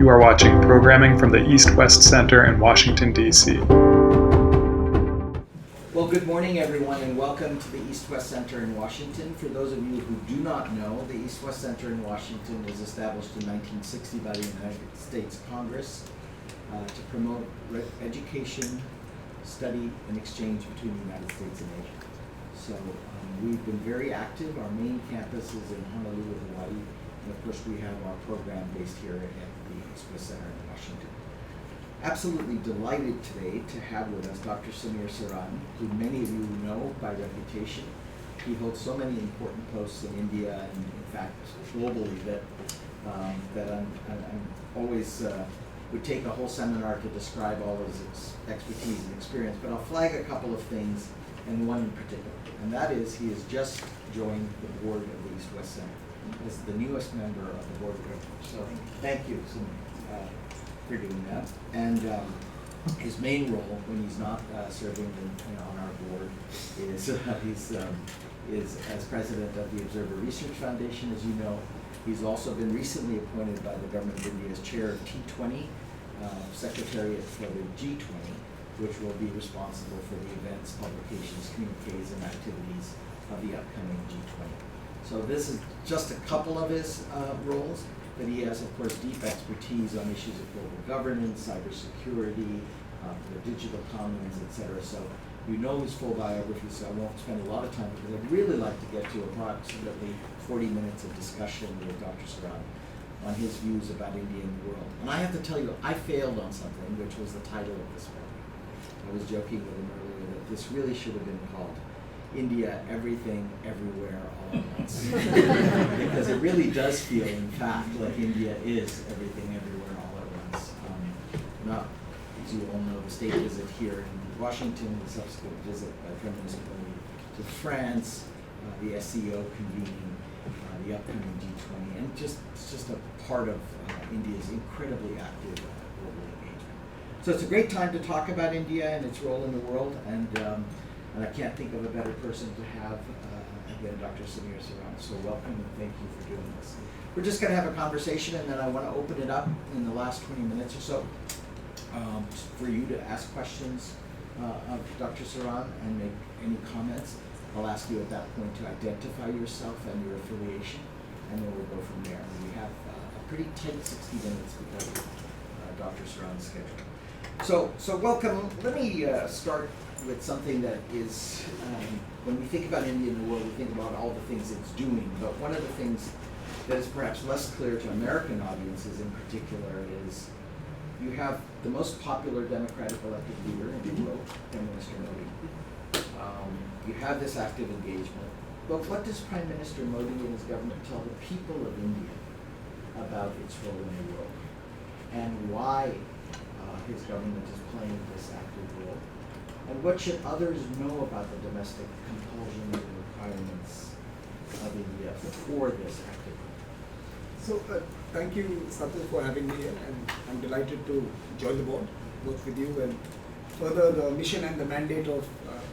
You are watching programming from the East-West Center in Washington, D.C. Well, good morning, everyone, and welcome to the East-West Center in Washington. For those of you who do not know, the East-West Center in Washington was established in 1960 by the United States Congress to promote education, study, and exchange between the United States and Asia. So we've been very active. Our main campus is in Honolulu, Hawaii, and of course we have our program based here at the East-West Center in Washington. Absolutely delighted today to have with us Dr. Samir Saran, who many of you know by reputation. He holds so many important posts in India and in fact globally that I'm always would take a whole seminar to describe all of his expertise and experience, but I'll flag a couple of things, and one in particular, and that is he has just joined the board of the East-West Center as the newest member of the board of directors. So thank you, Samir, for doing that. And his main role when he's not serving on our board is is as president of the Observer Research Foundation. As you know, he's also been recently appointed by the government of India as chair of T20, secretariat for the G20, which will be responsible for the events, publications, communiques, and activities of the upcoming G20. So this is just a couple of his roles, but he has, of course, deep expertise on issues of global governance, cybersecurity, the digital commons, etc. So you know his full biography, so I won't spend a lot of time because I'd really like to get to approximately 40 minutes of discussion with Dr. Saran on his views about India and the world. And I have to tell you, I failed on something, which was the title of this book. I was joking with him earlier that this really should have been called India, Everything, Everywhere, All at Once. Because it really does feel, in fact, like India is everything, everywhere, all at once. Not, as you all know, the state visit here in Washington, the subsequent visit by Prime Minister Modi to France, the SEO convening, the upcoming G20, and it's just a part of India's incredibly active global engagement. So it's a great time to talk about India and its role in the world, and I can't think of a better person to have than Dr. Samir Saran. So welcome and thank you for doing this. We're just going to have a conversation, and then I want to open it up in the last 20 minutes or so for you to ask questions of Dr. Saran and make any comments. I'll ask you at that point to identify yourself and your affiliation, and then we'll go from there. We have a pretty tight 60 minutes because of Dr. Saran's schedule. So welcome. Let me start with something that is, when we think about India in the world, we think about all the things it's doing, but one of the things that is perhaps less clear to American audiences in particular is you have the most popular democratic elected leader in the world, Prime Minister Modi. You have this active engagement, but what does Prime Minister Modi and his government tell the people of India about its role in the world, and why his government is playing this active role? And what should others know about the domestic compulsions and requirements of India for this active role? So thank you, Satir, for having me here, and I'm delighted to join the board, both with you and further the mission and the mandate of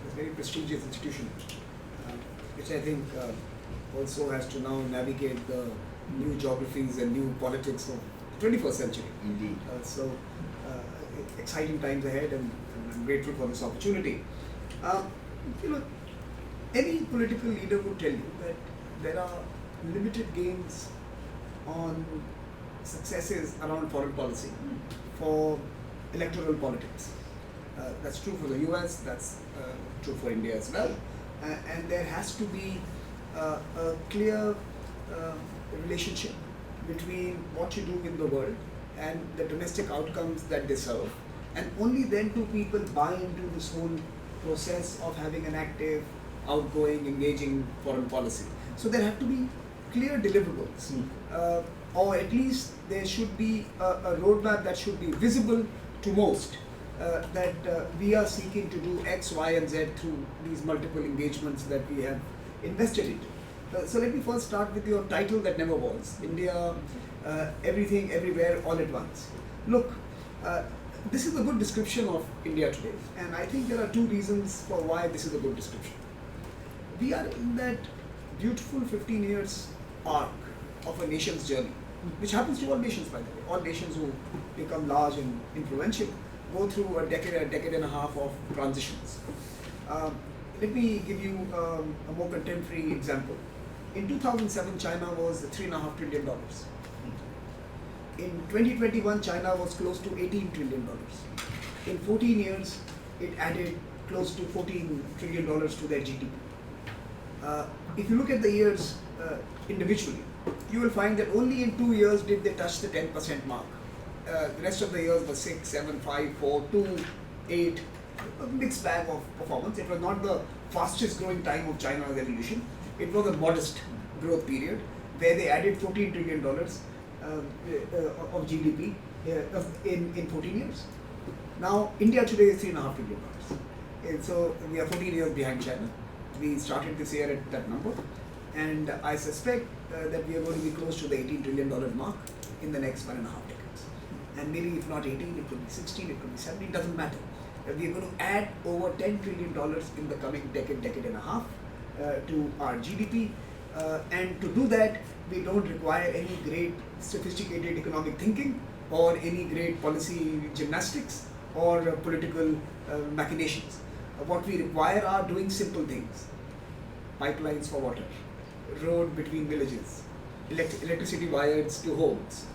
this very prestigious institution, which I think also has to now navigate the new geographies and new politics of the 21st century. Indeed. Exciting times ahead, and I'm grateful for this opportunity. Any political leader would tell you that there are limited gains on successes around foreign policy for electoral politics. That's true for the US, that's true for India as well. And there has to be a clear relationship between what you do in the world and the domestic outcomes that they serve. And only then do people buy into this whole process of having an active, outgoing, engaging foreign policy. So there have to be clear deliverables, or at least there should be a roadmap that should be visible to most, that we are seeking to do X, Y, and Z through these multiple engagements that we have invested into. So let me first start with your title that never was, India, Everything, Everywhere, All at Once. Look, this is a good description of India today, and I think there are two reasons for why this is a good description. We are in that beautiful 15 years arc of a nation's journey, which happens to all nations, by the way. All nations who become large and influential go through a decade and a half of transitions. Let me give you a more contemporary example. In 2007, China was $3.5 trillion. In 2021, China was close to $18 trillion. In 14 years, it added close to $14 trillion to their GDP. If you look at the years individually, you will find that only in 2 years did they touch the 10% mark. The rest of the years were 6, 7, 5, 4, 2, 8, a mixed bag of performance. It was not the fastest growing time of China's evolution. It was a modest growth period where they added $14 trillion of GDP in 14 years. Now, India today is $3.5 trillion. And so we are 14 years behind China. We started this year at that number. And I suspect that we are going to be close to the $18 trillion mark in the next 1.5 decades. And maybe if not 18, it could be 16, it could be 17, it doesn't matter. We are going to add over $10 trillion in the coming decade and a half to our GDP. And to do that, we don't require any great sophisticated economic thinking or any great policy gymnastics or political machinations. What we require are doing simple things: pipelines for water, road between villages, electricity wires to homes,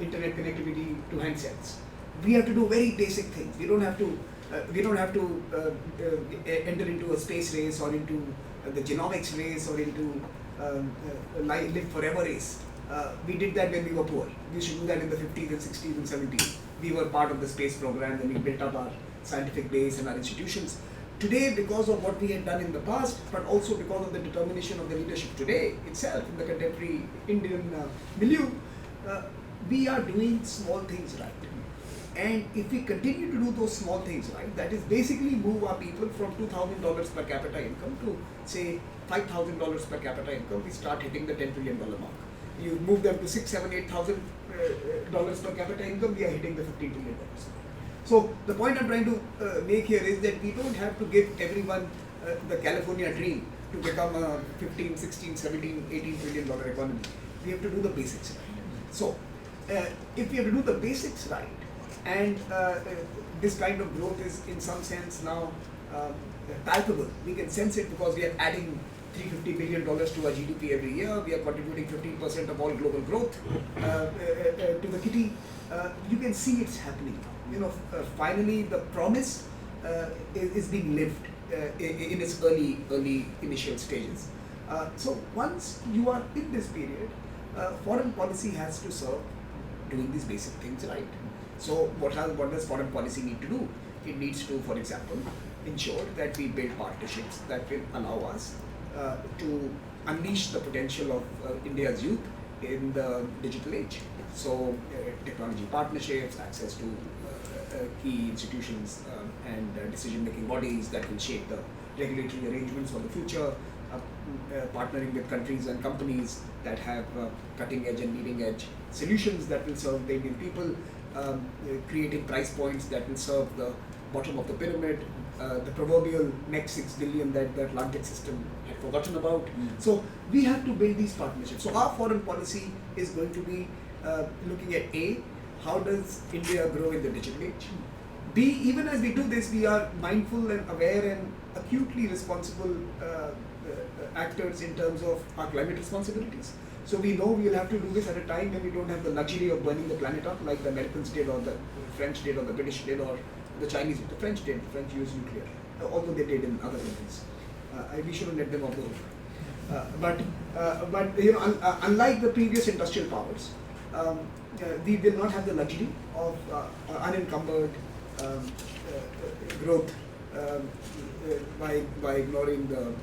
internet connectivity to handsets. We have to do very basic things. We don't have to enter into a space race or into the genomics race or into live forever race. We did that when we were poor. We should do that in the 50s and 60s and 70s. We were part of the space program and we built up our scientific base and our institutions. Today, because of what we had done in the past, but also because of the determination of the leadership today itself in the contemporary Indian milieu, we are doing small things right. And if we continue to do those small things right, that is basically move our people from $2,000 per capita income to say $5,000 per capita income, we start hitting the $10 trillion mark. You move them to $6,000, $7,000, $8,000 per capita income, we are hitting the $15 trillion. So the point I'm trying to make here is that we don't have to give everyone the California dream to become a 15, 16, 17, $18 trillion economy. We have to do the basics right. So if we have to do the basics right, and this kind of growth is in some sense now palpable. We can sense it because we are adding $350 billion to our GDP every year. We are contributing 15% of all global growth to the kitty. You can see it's happening. Finally the promise is being lived in its early initial stages. So once you are in this period, foreign policy has to serve doing these basic things right. So what does foreign policy need to do? It needs to, for example, ensure that we build partnerships that will allow us to unleash the potential of India's youth in the digital age. So technology partnerships, access to key institutions and decision-making bodies that will shape the regulatory arrangements for the future, partnering with countries and companies that have cutting-edge and leading-edge solutions that will serve the Indian people, creating price points that will serve the bottom of the pyramid, the proverbial next 6 billion that the Atlantic system had forgotten about. So we have to build these partnerships. So our foreign policy is going to be looking at A, how does India grow in the digital age? B, even as we do this, we are mindful and aware and acutely responsible actors in terms of our climate responsibilities. So we know we will have to do this at a time when we don't have the luxury of burning the planet up like the Americans did or the French did or the British did or the Chinese did. The French did. The French used nuclear, although they did in other countries. We shouldn't let them off the hook. But unlike the previous industrial powers, we will not have the luxury of unencumbered growth by ignoring the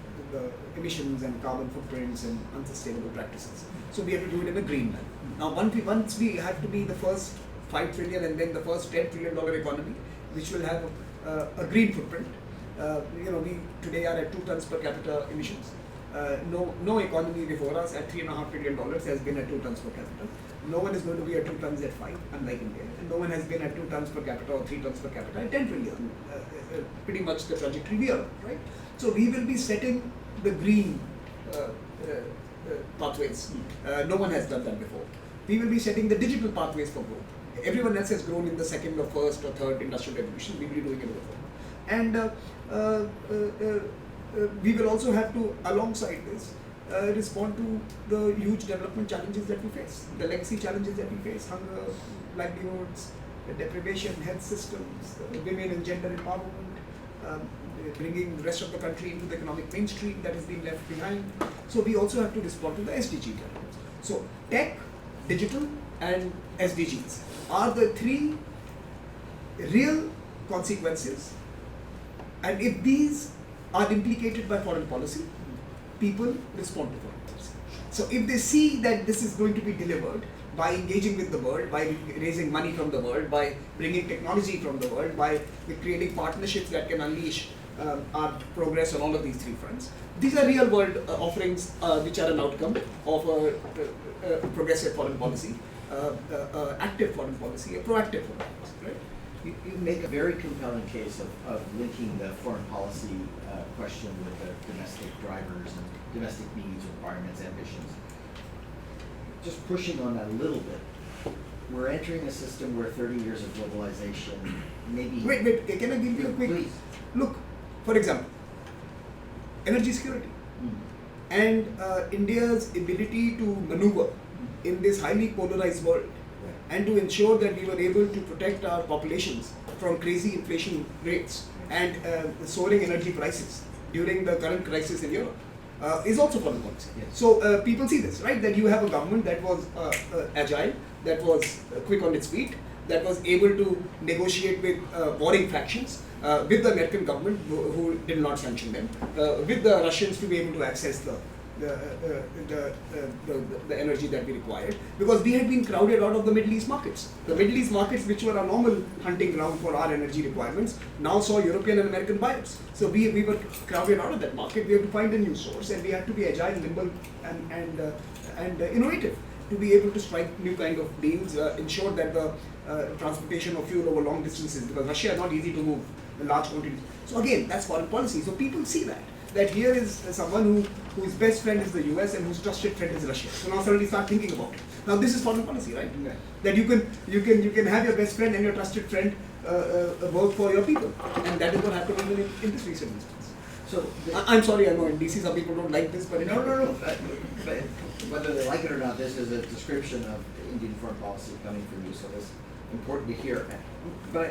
emissions and carbon footprints and unsustainable practices. So we have to do it in a green manner. Now once we have to be the first 5 trillion and then the first $10 trillion economy, which will have a green footprint. We today are at 2 tons per capita emissions. No economy before us at $3.5 trillion has been at 2 tons per capita. No one is going to be at 2 tons at 5, unlike India. And no one has been at 2 tons per capita or 3 tons per capita at 10 trillion. Pretty much the trajectory we are on, right? So we will be setting the green pathways. No one has done that before. we will be setting the digital pathways for growth. Everyone else has grown in the second or first or third industrial revolution. We will be doing it over. And we will also have to, alongside this, respond to the huge development challenges that we face, the legacy challenges that we face, hunger, livelihoods, deprivation, health systems, women and gender empowerment, bringing the rest of the country into the economic mainstream that has been left behind. So we also have to respond to the SDG challenges. So tech, digital and SDGs are the three real consequences, and if these are implicated by foreign policy, people respond to foreign policy. So if they see that this is going to be delivered by engaging with the world, by raising money from the world, by bringing technology from the world, by creating partnerships that can unleash our progress on all of these three fronts, these are real world offerings which are an outcome of a progressive foreign policy, active foreign policy, a proactive foreign policy, right? You make a very compelling case of linking the foreign policy question with the domestic drivers and domestic needs, requirements, ambitions. Just pushing on that a little bit, we're entering a system where 30 years of globalization, maybe... Wait, can I give you a quick... Please. Look, for example, energy security and India's ability to maneuver in this highly polarized world, and to ensure that we were able to protect our populations from crazy inflation rates and soaring energy prices during the current crisis in Europe is also foreign policy. Yes. So people see this, right? That you have a government that was agile, that was quick on its feet, that was able to negotiate with warring factions, with the American government who did not sanction them, with the Russians to be able to access the energy that we required, because we had been crowded out of the Middle East markets. The Middle East markets, which were a normal hunting ground for our energy requirements, now saw European and American buyers. So we were crowded out of that market. We had to find a new source, and we had to be agile, nimble, and innovative to be able to strike new kind of deals, ensure that the transportation of fuel over long distances, because Russia is not easy to move in large quantities. So again, that's foreign policy. So people see that here is someone whose best friend is the US and whose trusted friend is Russia. So now suddenly start thinking about it. Now this is foreign policy, right? Yeah. That you can have your best friend and your trusted friend work for your people, and that is what happened even in this recent instance. So I'm sorry, I know in DC some people don't like this, but no. But whether they like it or not, this is a description of Indian foreign policy coming from you, so it's important to hear. But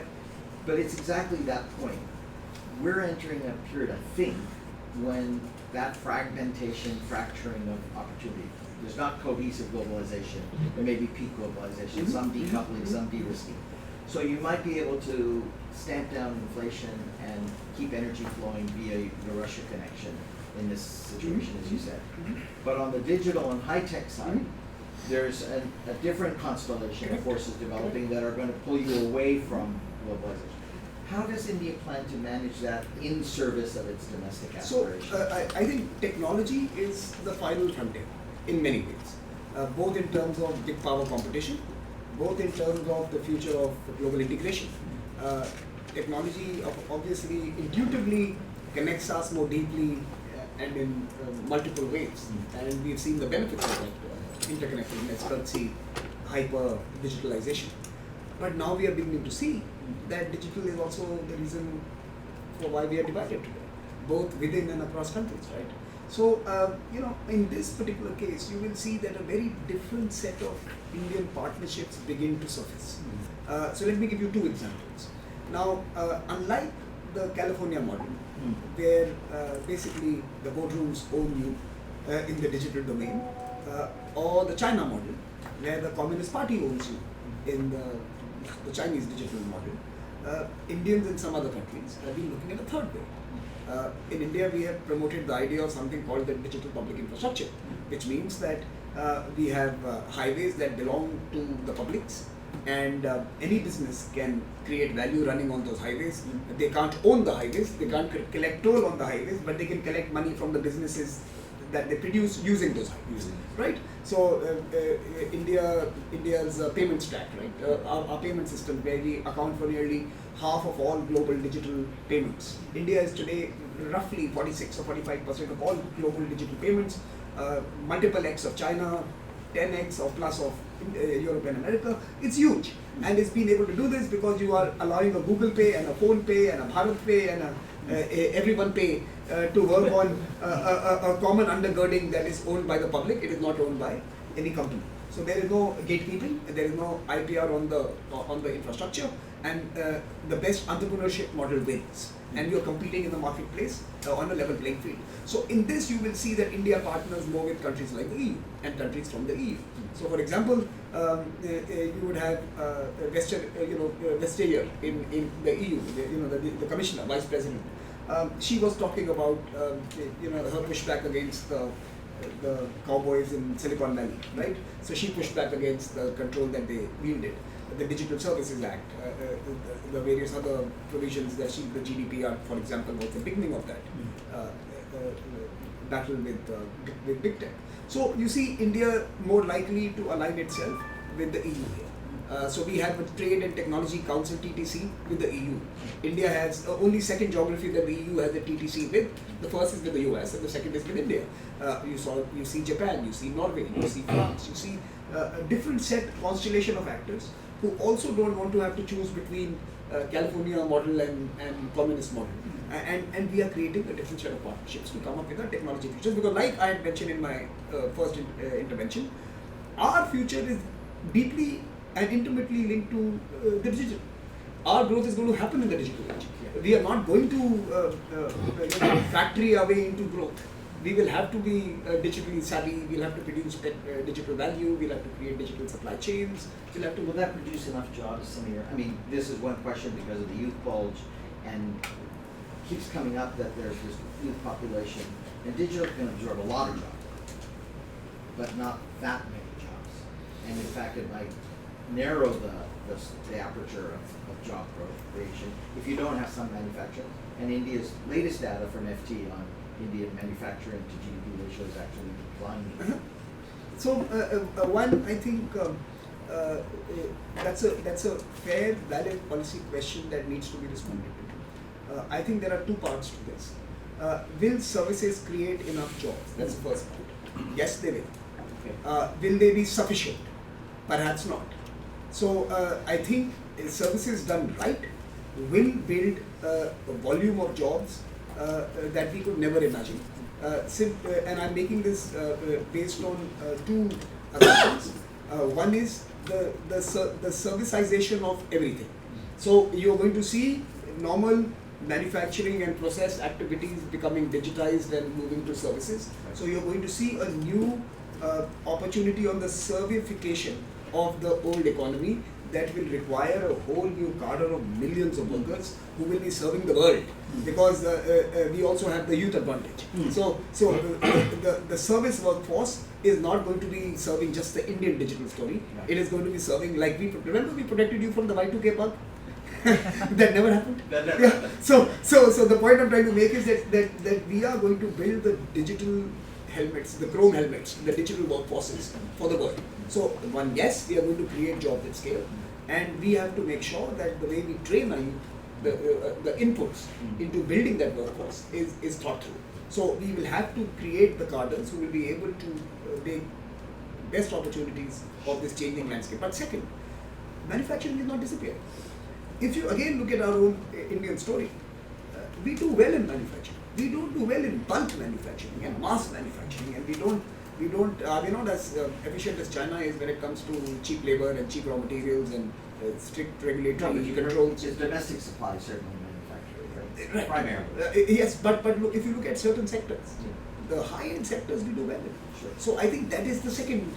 it's exactly that point. We're entering a period, I think, when that fragmentation, fracturing of opportunity. There's not cohesive globalization. There may be peak globalization, some decoupling, some de-risking. So you might be able to stamp down inflation and keep energy flowing via the Russia connection in this situation, as you said. But on the digital and high-tech side, there's a different constellation of forces developing that are going to pull you away from globalization. How does India plan to manage that in service of its domestic aspirations? So I think technology is the final frontier in many ways, both in terms of big power competition, both in terms of the future of global integration. Technology obviously intuitively connects us more deeply and in multiple ways, and we've seen the benefits of that interconnectedness, currency, hyper digitalization. But now we are beginning to see that digital is also the reason for why we are divided today, both within and across countries, right? So, in this particular case, you will see that a very different set of Indian partnerships begin to surface. So let me give you two examples. Now, unlike the California model, where basically the boardrooms own you in the digital domain, or the China model, where the Communist Party owns you in the Chinese digital model, Indians in some other countries have been looking at a third way. In India, we have promoted the idea of something called the digital public infrastructure, which means that we have highways that belong to the publics, and any business can create value running on those highways. They can't own the highways, they can't collect toll on the highways, but they can collect money from the businesses that they produce using those highways, right? So India's payment stack, right? Our payment system, where we account for nearly half of all global digital payments. India is today roughly 46 or 45% of all global digital payments, multiple X of China, 10x or plus of Europe and America. It's huge, and it's been able to do this because you are allowing a Google Pay and a Phone Pay and a Bharat Pay and everyone Pay to work on a common undergirding that is owned by the public. It is not owned by any company. So there is no gatekeeping, there is no IPR on the infrastructure, and the best entrepreneurship model wins. And you are competing in the marketplace on a level playing field. So in this, you will see that India partners more with countries like the EU and countries from the EU. So for example, you would have Vestager in the EU, the commissioner, vice president. She was talking about her pushback against the cowboys in Silicon Valley, right? So she pushed back against the control that they wielded. The Digital Services Act, the various other provisions that the GDPR, for example, was the beginning of that battle with big tech. So you see India more likely to align itself with the EU. So we have a Trade and Technology Council TTC with the EU. India has only second geography that the EU has a TTC with. The first is with the US and the second is with India. You see Japan, you see Norway, you see France, you see a different set constellation of actors who also don't want to have to choose between California model and communist model. And we are creating a different set of partnerships to come up with our technology futures, because like I had mentioned in my first intervention, our future is deeply and intimately linked to the digital. Our growth is going to happen in the digital age. We are not going to factory our way into growth. We will have to be digitally savvy, we'll have to produce digital value, we'll have to create digital supply chains, we'll have to... Will that produce enough jobs, Samir? I mean, this is one question because of the youth bulge, and keeps coming up that there's this youth population, and digital can absorb a lot of jobs, but not that many jobs. And in fact, it might narrow the aperture of job growth creation if you don't have some manufacturing. And India's latest data from FT on Indian manufacturing to GDP ratio is actually declining. So one, I think that's a fair, valid policy question that needs to be responded to. I think there are two parts to this. Will services create enough jobs? That's the first part. Yes, they will. Okay. Will they be sufficient? Perhaps not. So I think services done right will build a volume of jobs that we could never imagine. And I'm making this based on two assumptions. One is the servicization of everything. So you're going to see normal manufacturing and process activities becoming digitized and moving to services. So you're going to see a new opportunity on the servification of the old economy that will require a whole new cadre of millions of workers who will be serving the world, because we also have the youth advantage. So the service workforce is not going to be serving just the Indian digital story. Right. It is going to be serving, like remember we protected you from the Y2K bug? That never happened. Yeah. So the point I'm trying to make is that we are going to build the digital helmets, the chrome helmets, the digital workforces for the world. So one, yes, we are going to create jobs at scale, and we have to make sure that the way we train our youth, the inputs into building that workforce is thought through. So we will have to create the cadres who will be able to make best opportunities of this changing landscape. But second, manufacturing will not disappear. If you again look at our own Indian story, we do well in manufacturing. We don't do well in bulk manufacturing and mass manufacturing, and we're not as efficient as China is when it comes to cheap labor and cheap raw materials and strict regulatory controls. It's domestic supply certainly manufacturing, right? Primarily. Yes, but look, if you look at certain sectors, the high-end sectors we do well in. Sure. So I think that is the second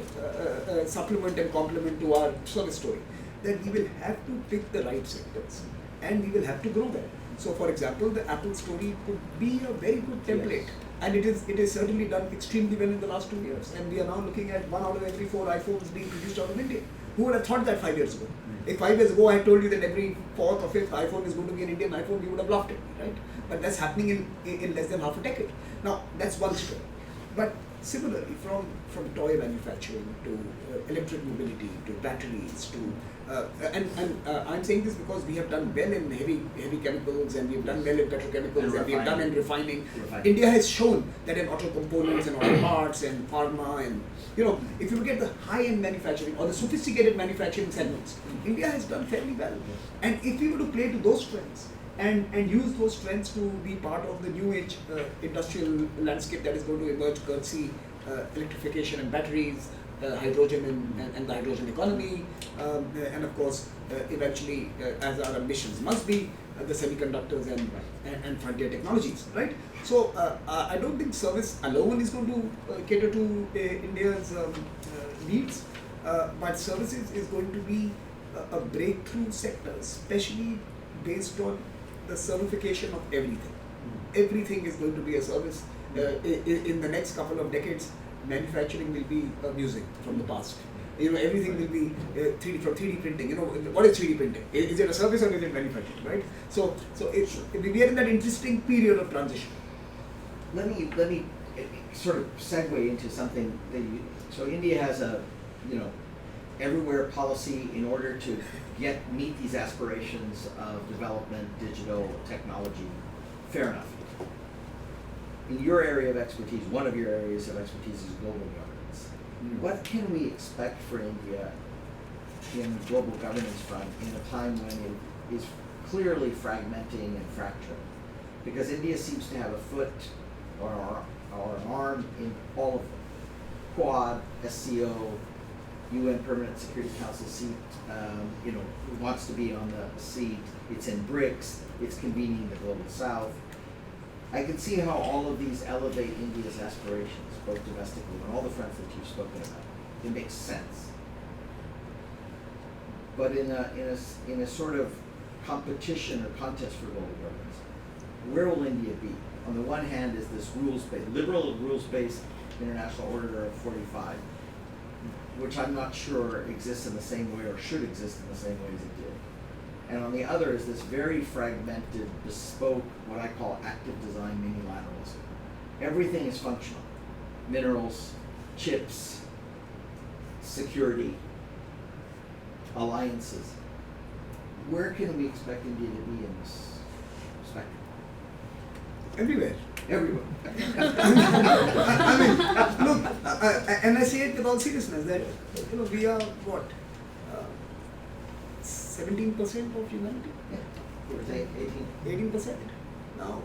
supplement and complement to our service story, that we will have to pick the right sectors and we will have to grow there. So for example, the Apple story could be a very good template. Yes. And it is certainly done extremely well in the last 2 years. And we are now looking at 1 out of every 4 iPhones being produced out of India. Who would have thought that 5 years ago? If 5 years ago I told you that every 4th or 5th iPhone is going to be an Indian iPhone, you would have laughed at me, right? But that's happening in less than half a decade. Now, that's one story. But Similarly, from toy manufacturing to electric mobility to batteries to I'm saying this because we have done well in heavy chemicals and we've done well in petrochemicals and we've done in refining. India has shown that in auto components and auto parts and pharma and if you look at the high-end manufacturing or the sophisticated manufacturing segments, India has done fairly well. And if we were to play to those strengths and use those strengths to be part of the new age industrial landscape that is going to emerge courtesy electrification and batteries, hydrogen and the hydrogen economy, and of course eventually as our ambitions must be the semiconductors and frontier technologies, right? So I don't think service alone is going to cater to India's needs, but services is going to be a breakthrough sector, especially based on the servification of everything. Everything is going to be a service. In the next couple of decades, manufacturing will be music from the past. Everything will be 3D from 3D printing. What is 3D printing? Is it a service or is it manufacturing, right? So we are in that interesting period of transition. Let me sort of segue into something that so India has a everywhere policy in order to meet these aspirations of development, digital technology. Fair enough. In your area of expertise, one of your areas of expertise is global governance. What can we expect for India in the global governance front in a time when it is clearly fragmenting and fracturing? Because India seems to have a foot or an arm in all of them. Quad, SCO, UN Permanent Security Council seat, wants to be on the seat. It's in BRICS. It's convening the Global South. I can see how all of these elevate India's aspirations, both domestically and all the fronts that you've spoken about. It makes sense. But in a sort of competition or contest for global governance, where will India be? On the one hand is this liberal rules-based international order of 45, which I'm not sure exists in the same way or should exist in the same way as it did. And on the other is this very fragmented, bespoke, what I call active design minilateralism. Everything is functional. Minerals, chips, security, alliances. Where can we expect India to be in this spectrum? Everywhere. Everywhere. I mean, look, and I say it with all seriousness that we are what 17% of humanity. Yeah, 18%. Now,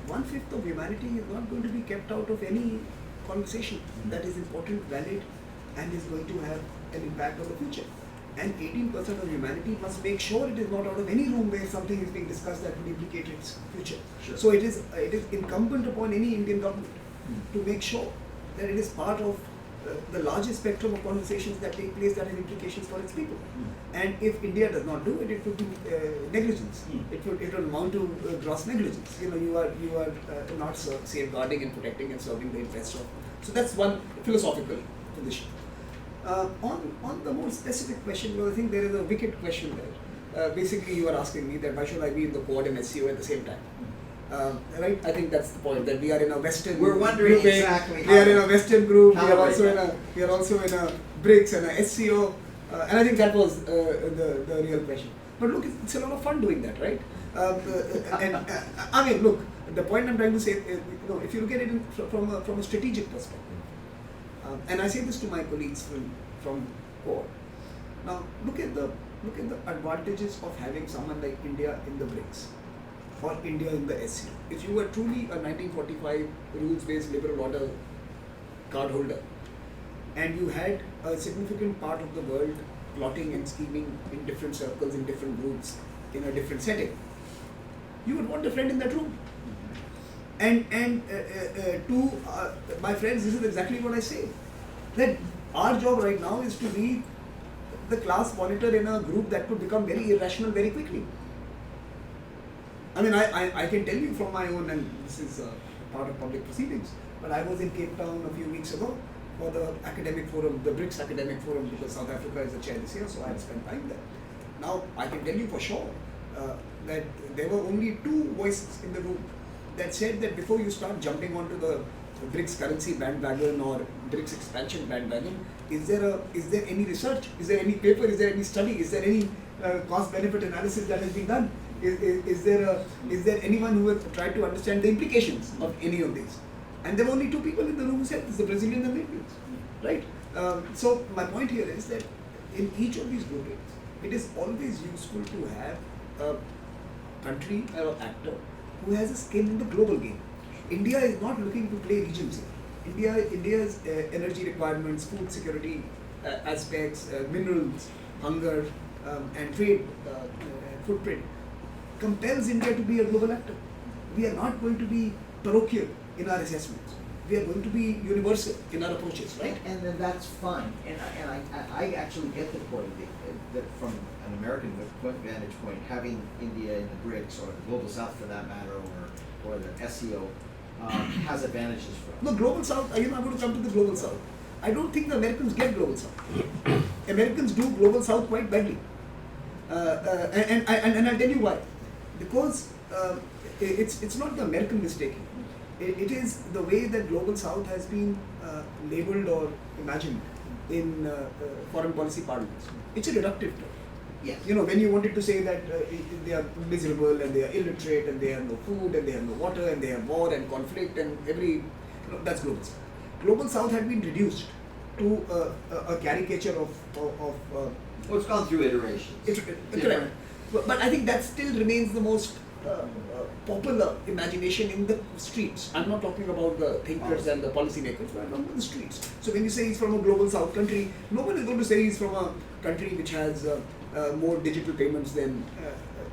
1/5 of humanity is not going to be kept out of any conversation that is important, valid, and is going to have an impact on the future. And 18% of humanity must make sure it is not out of any room where something is being discussed that would implicate its future. Sure. So it is incumbent upon any Indian government to make sure that it is part of the largest spectrum of conversations that take place that have implications for its people. And if India does not do it, it would be negligence. It would amount to gross negligence. You are not safeguarding and protecting and serving the interests of. So that's one philosophical position. On the more specific question, because I think there is a wicked question there. Basically, you are asking me that why should I be in the Quad and SCO at the same time? Right? I think that's the point, that we are in a Western We're wondering grouping. exactly We are in a Western group. how We are to also rate in a BRICS and a SCO, and I think that was the real question. But look, it's a lot of fun doing that, right? I mean, look, the point I'm trying to say is, if you look at it from a strategic perspective, and I say this to my colleagues from Core. Now, look at the advantages of having someone like India in the BRICS or India in the SCO. If you were truly a 1945 rules-based liberal order cardholder, and you had a significant part of the world plotting and scheming in different circles, in different groups, in a different setting, you would want a friend in that room. And to my friends, this is exactly what I say. That our job right now is to be the class monitor in a group that could become very irrational very quickly. I mean, I can tell you from my own, and this is part of public proceedings, but I was in Cape Town a few weeks ago for the academic forum, the BRICS academic forum, because South Africa is the chair this year, so I had spent time there. Now, I can tell you for sure that there were only two voices in the room that said that before you start jumping onto the BRICS currency bandwagon or BRICS expansion bandwagon, is there any research? Is there any paper? Is there any study? Is there any cost-benefit analysis that has been done? Is there anyone who has tried to understand the implications of any of these? And there were only two people in the room who said this: the Brazilians and the Indians, right? So my point here is that in each of these groupings, it is always useful to have a country or actor who has a skin in the global game. India is not looking to play regions here. India's energy requirements, food security aspects, minerals, hunger, and trade footprint compels India to be a global actor. We are not going to be parochial in our assessments. We are going to be universal in our approaches, right? And then that's fine. And I actually get the point that from an American vantage point, having India in the BRICS or the Global South for that matter, or the SEO, has advantages for us. No, Global South, I'm going to come to the Global South. I don't think the Americans get Global South. Americans do Global South quite badly. And I'll tell you why. Because it's not the American mistake. It is the way that Global South has been labeled or imagined in foreign policy parlance. It's a reductive term. Yes. You know, when you wanted to say that they are miserable and they are illiterate and they have no food and they have no water and they have war and conflict and that's Global South. Global South had been reduced to a caricature of Well, it's gone through iterations. Correct. But I think that still remains the most popular imagination in the streets. I'm not talking about the thinkers and the policymakers, but I'm talking about the streets. So when you say he's from a Global South country, no one is going to say he's from a country which has more digital payments than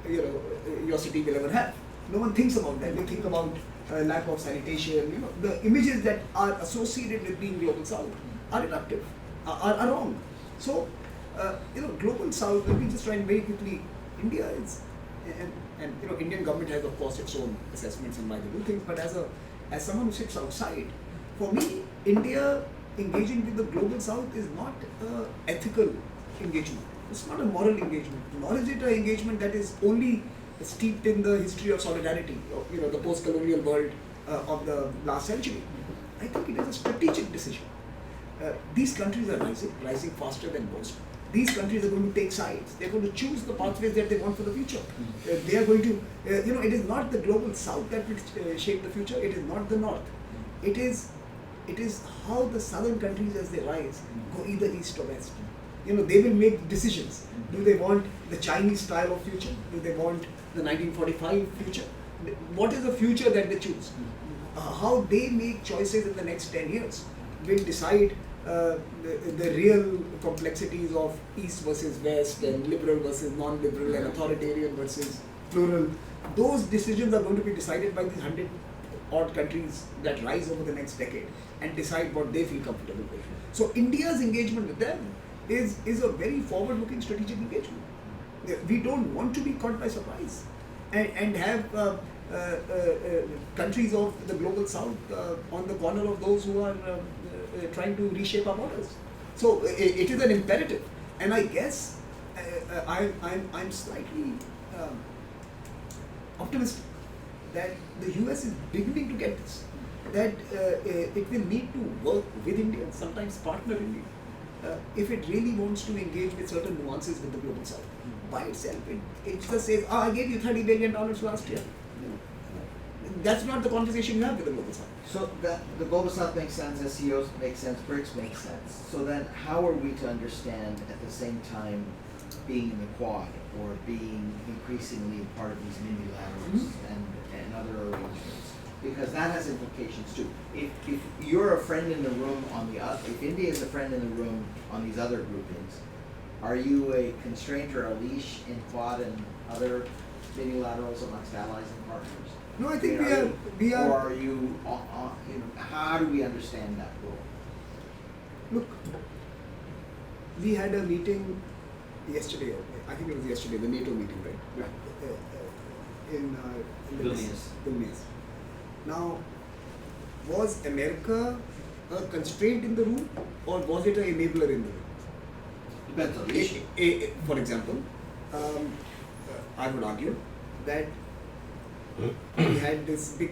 your city will ever have. No one thinks about that. They think about lack of sanitation. The images that are associated with being Global South are reductive, are wrong. So Global South. Let me just try and very quickly. India is, and Indian government has of course its own assessments and why they do things. But as someone who sits outside, for me, India engaging with the Global South is not an ethical engagement. It's not a moral engagement, nor is it an engagement that is only steeped in the history of solidarity, the post-colonial world of the last century. I think it is a strategic decision. These countries are rising faster than most. These countries are going to take sides. They're going to choose the pathways that they want for the future. They are going to, it is not the Global South that will shape the future. It is not the North. It is how the southern countries as they rise go either east or west. They will make decisions. Do they want the Chinese style of future? Do they want the 1945 future? What is the future that they choose? How they make choices in the next 10 years will decide the real complexities of East versus West and liberal versus non-liberal and authoritarian versus plural. Those decisions are going to be decided by these 100 odd countries that rise over the next decade and decide what they feel comfortable with. So India's engagement with them is a very forward-looking strategic engagement. We don't want to be caught by surprise and have countries of the Global South on the corner of those who are trying to reshape our borders. So it is an imperative, and I guess I'm slightly optimistic that the US is beginning to get this, that it will need to work with India, sometimes partner India, if it really wants to engage with certain nuances with the Global South. By itself, it just says, I gave you $30 billion last year. That's not the conversation you have with the Global South. So the Global South makes sense, SEOs make sense, BRICS makes sense. So then how are we to understand at the same time being in the Quad or being increasingly part of these mini-laterals and other arrangements? Because that has implications too. If you're a friend in the room if India is a friend in the room on these other groupings, are you a constraint or a leash in Quad and other mini-laterals amongst allies and partners? No, I think we are. Or are you? How do we understand that role? Look, we had a meeting yesterday. I think it was yesterday, the NATO meeting, right? In Vilnius. Now, was America a constraint in the room, or was it an enabler in the room? Depends on the issue. For example, I would argue that we had this big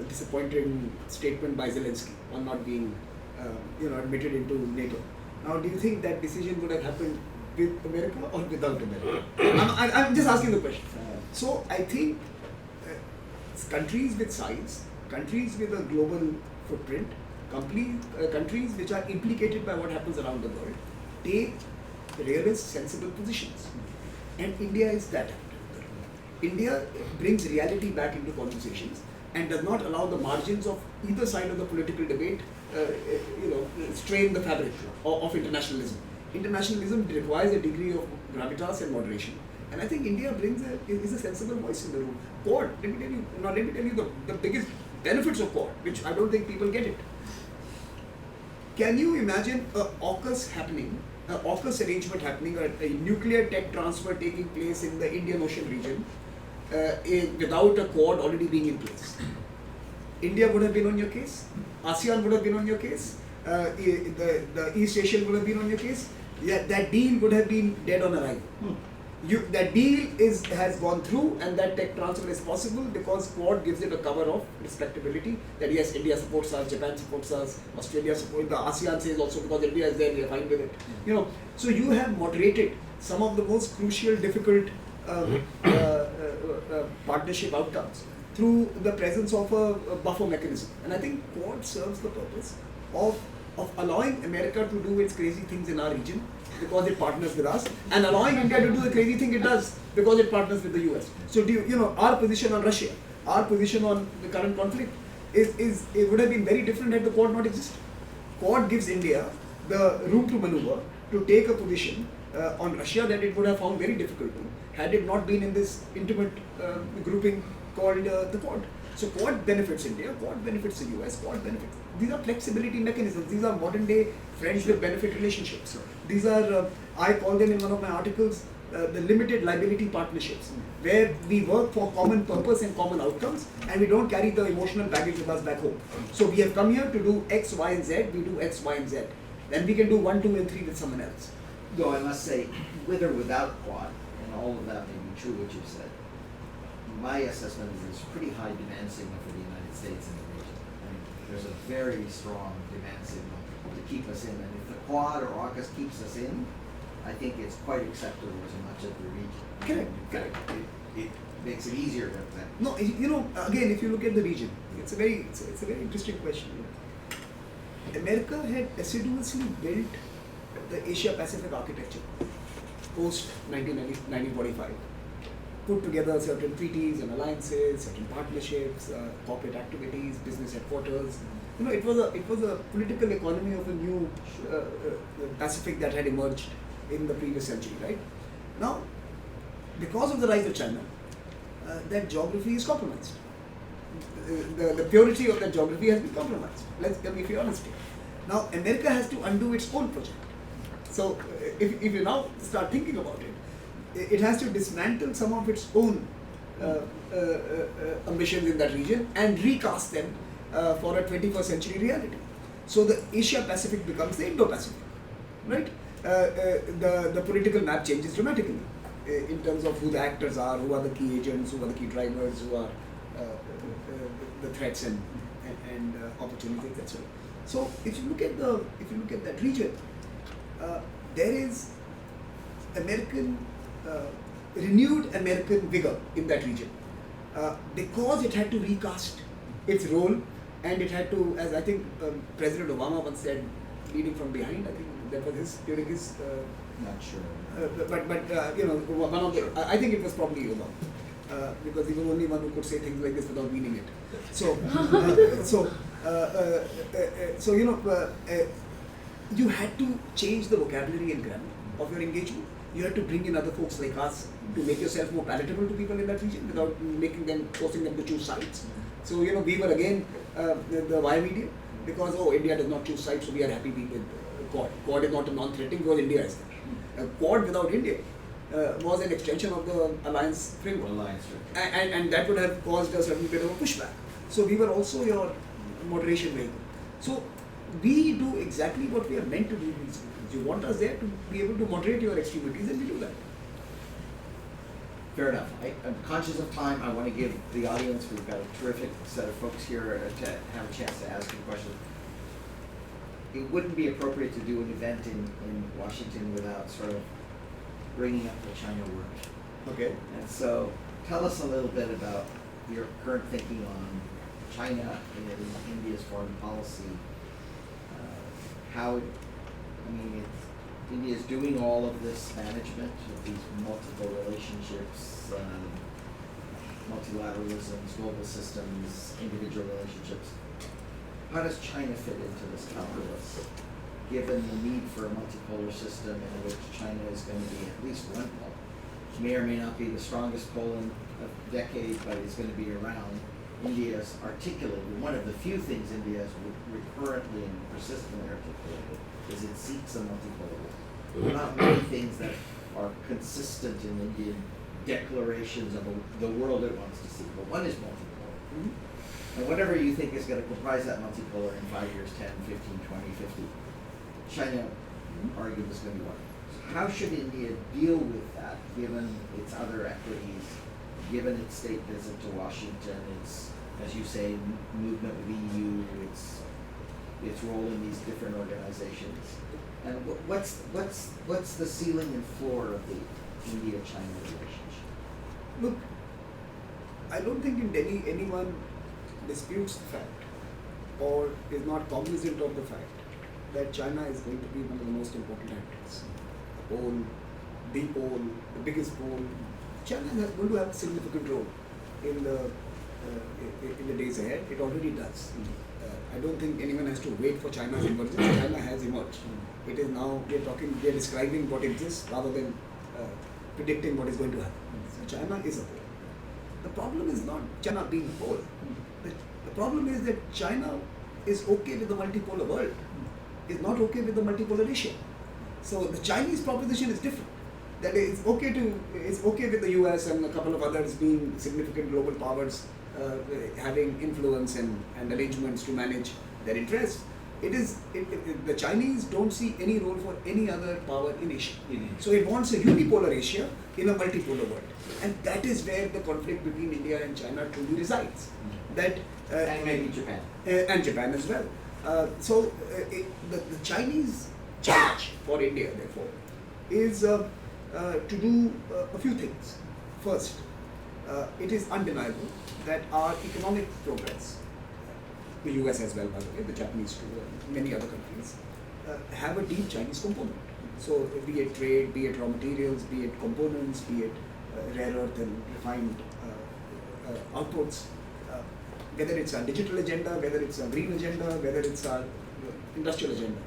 disappointing statement by Zelensky on not being, admitted into NATO. Now, do you think that decision would have happened with America or without America? I'm just asking the question. So I think countries with size, countries with a global footprint, countries which are implicated by what happens around the world, take realist, sensible positions. And India is that actor. India brings reality back into conversations and does not allow the margins of either side of the political debate, strain the fabric of internationalism. Internationalism requires a degree of gravitas and moderation. And I think India is a sensible voice in the room. Quad, let me tell you the biggest benefits of Quad, which I don't think people get it. Can you imagine a AUKUS arrangement happening, a nuclear tech transfer taking place in the Indian Ocean region without a Quad already being in place? India would have been on your case, ASEAN would have been on your case, the East Asian would have been on your case. Yeah, that deal would have been dead on arrival. That deal has gone through, and that tech transfer is possible because Quad gives it a cover of respectability. That yes, India supports us, Japan supports us, Australia supports, the ASEAN says also because India is there, we are fine with it. So you have moderated some of the most crucial, difficult partnership outcomes through the presence of a buffer mechanism. And I think Quad serves the purpose of allowing America to do its crazy things in our region because it partners with us, and allowing India to do the crazy thing it does because it partners with the US. So our position on Russia, our position on the current conflict it would have been very different had the Quad not existed. Quad gives India the room to maneuver to take a position on Russia that it would have found very difficult to had it not been in this intimate grouping called the Quad. So Quad benefits India, Quad benefits the US, Quad benefits. These are flexibility mechanisms. These are modern day friends with benefit relationships. These are, I call them in one of my articles, the limited liability partnerships, where we work for common purpose and common outcomes, and we don't carry the emotional baggage with us back home. So we have come here to do X, Y, and Z, we do X, Y, and Z. Then we can do 1, 2, and 3 with someone else. Though I must say, with or without Quad, and all of that may be true what you've said, my assessment is there's pretty high demand signal for the United States in the region. I mean, there's a very strong demand signal to keep us in, and if the Quad or AUKUS keeps us in, I think it's quite acceptable to much of the region. Correct. It makes it easier to that. No, again, if you look at the region, it's a very interesting question. America had assiduously built the Asia-Pacific architecture post 1945. Put together certain treaties and alliances, certain partnerships, corporate activities, business headquarters. It was a political economy of a new Pacific that had emerged in the previous century, right? Now, because of the rise of China, that geography is compromised. The purity of that geography has been compromised. Let me be honest here. Now, America has to undo its own project. So, if you now start thinking about it, it has to dismantle some of its own ambitions in that region and recast them for a 21st century reality. So the Asia-Pacific becomes the Indo-Pacific, right? The political map changes dramatically in terms of who the actors are, who are the key agents, who are the key drivers, who are the threats and opportunities, etc. So if you look at that region, there is renewed American vigor in that region because it had to recast its role, and it had to, as I think President Obama once said, leading from behind. I think that was during his. Not sure. But one of the. I think it was probably Obama because he was the only one who could say things like this without meaning it. So you had to change the vocabulary and grammar of your engagement. You had to bring in other folks like us to make yourself more palatable to people in that region without forcing them to choose sides. So we were again the wire media because India does not choose sides, so we are happy with Quad. Quad is not a non-threatening because India is there. Quad without India was an extension of the alliance framework, and that would have caused a certain bit of a pushback. So we were also your moderation vehicle. So we do exactly what we are meant to do in these regions. You want us there to be able to moderate your extremities, and we do that. Fair enough. I'm conscious of time. I want to give the audience, we've got a terrific set of folks here to have a chance to ask you questions. it wouldn't be appropriate to do an event in Washington without sort of bringing up the China work. Okay. And so tell us a little bit about your current thinking on China and India's foreign policy. India is doing all of this management of these multiple relationships, multilateralisms, global systems, individual relationships. How does China fit into this calculus, given the need for a multipolar system in which China is going to be at least one pole? May or may not be the strongest pole in a decade, but it's going to be around. India is articulated, one of the few things India has recurrently and persistently articulated is it seeks a multipolar world. There are not many things that are consistent in Indian declarations of the world it wants to see, but one is multipolar. Mm-hmm. And whatever you think is going to comprise that multipolar in 5 years, 10, 15, 20, 50, China arguably is going to be one. So how should India deal with that, given its other equities, given its state visit to Washington, its, as you say, movement with EU, its role in these different organizations? And what's the ceiling and floor of the India-China relationship? Look, I don't think in Delhi anyone disputes the fact or is not cognizant of the fact that China is going to be one of the most important actors. The pole, the biggest pole. China is going to have a significant role in the days ahead. It already does. I don't think anyone has to wait for China's emergence. China has emerged. It is now, we are describing what exists rather than predicting what is going to happen. So China is a pole. The problem is not China being a pole. The problem is that China is okay with the multipolar world, is not okay with the multipolar Asia. So the Chinese proposition is different. That it's okay with the US and a couple of others being significant global powers, having influence and arrangements to manage their interests. The Chinese don't see any role for any other power in Asia. So it wants a unipolar Asia in a multipolar world. And that is where the conflict between India and China truly resides. And maybe Japan. And Japan as well. The Chinese challenge for India, therefore, is to do a few things. First, it is undeniable that our economic progress, the US as well, by the way, the Japanese too, and many other countries, have a deep Chinese component. So be it trade, be it raw materials, be it components, be it rare earth and refined outputs, whether it's a digital agenda, whether it's a green agenda, whether it's a industrial agenda,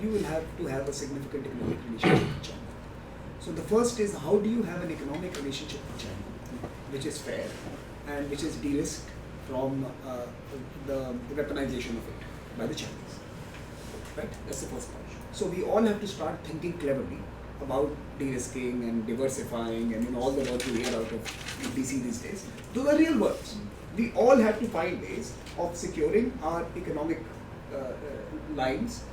you will have to have a significant economic relationship with China. So the first is, how do you have an economic relationship with China which is fair and which is de-risked from the weaponization of it by the Chinese, right? That's the first part. So we all have to start thinking cleverly about de-risking and diversifying and all the work we hear out of DC these days. Those are real words. We all have to find ways of securing our economic lines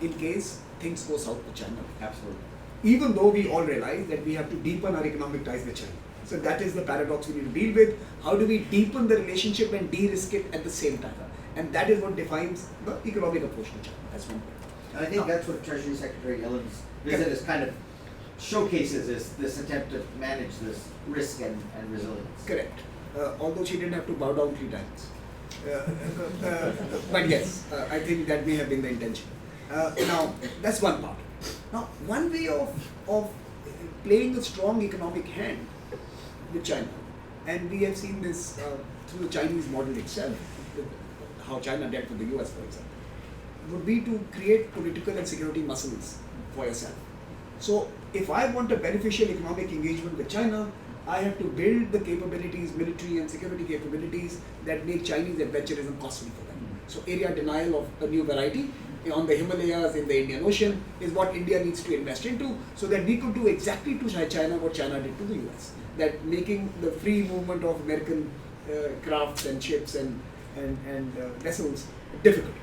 in case things go south with China. Absolutely. Even though we all realize that we have to deepen our economic ties with China. So that is the paradox we need to deal with. How do we deepen the relationship and de-risk it at the same time? And that is what defines the economic approach to China. That's one point. And I think that's what Treasury Secretary Yellen's visit is kind of showcases, is this attempt to manage this risk and resilience. Correct. Although she didn't have to bow down 3 times. But yes, I think that may have been the intention. Now, that's one part. Now, one way of playing a strong economic hand with China, and we have seen this through the Chinese model itself, how China dealt with the US, for example, would be to create political and security muscles for yourself. So, if I want a beneficial economic engagement with China, I have to build the capabilities, military and security capabilities that make Chinese adventurism costly for them. So, area denial of a new variety on the Himalayas, in the Indian Ocean, is what India needs to invest into, so that we could do exactly to China what China did to the US. That making the free movement of American crafts and ships and vessels difficult.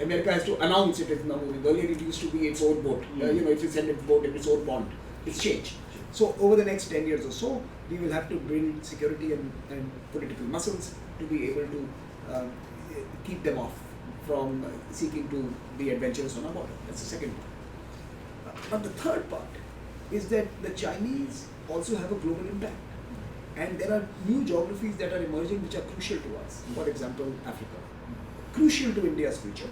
America has to announce it is now moving. Earlier it used to be its own boat. If you send its boat in its own pond, it's changed. So over the next 10 years or so, we will have to build security and political muscles to be able to keep them off from seeking to be adventurous on our border. That's the second part. But the third part is that the Chinese also have a global impact. And there are new geographies that are emerging which are crucial to us. For example, Africa. Crucial to India's future,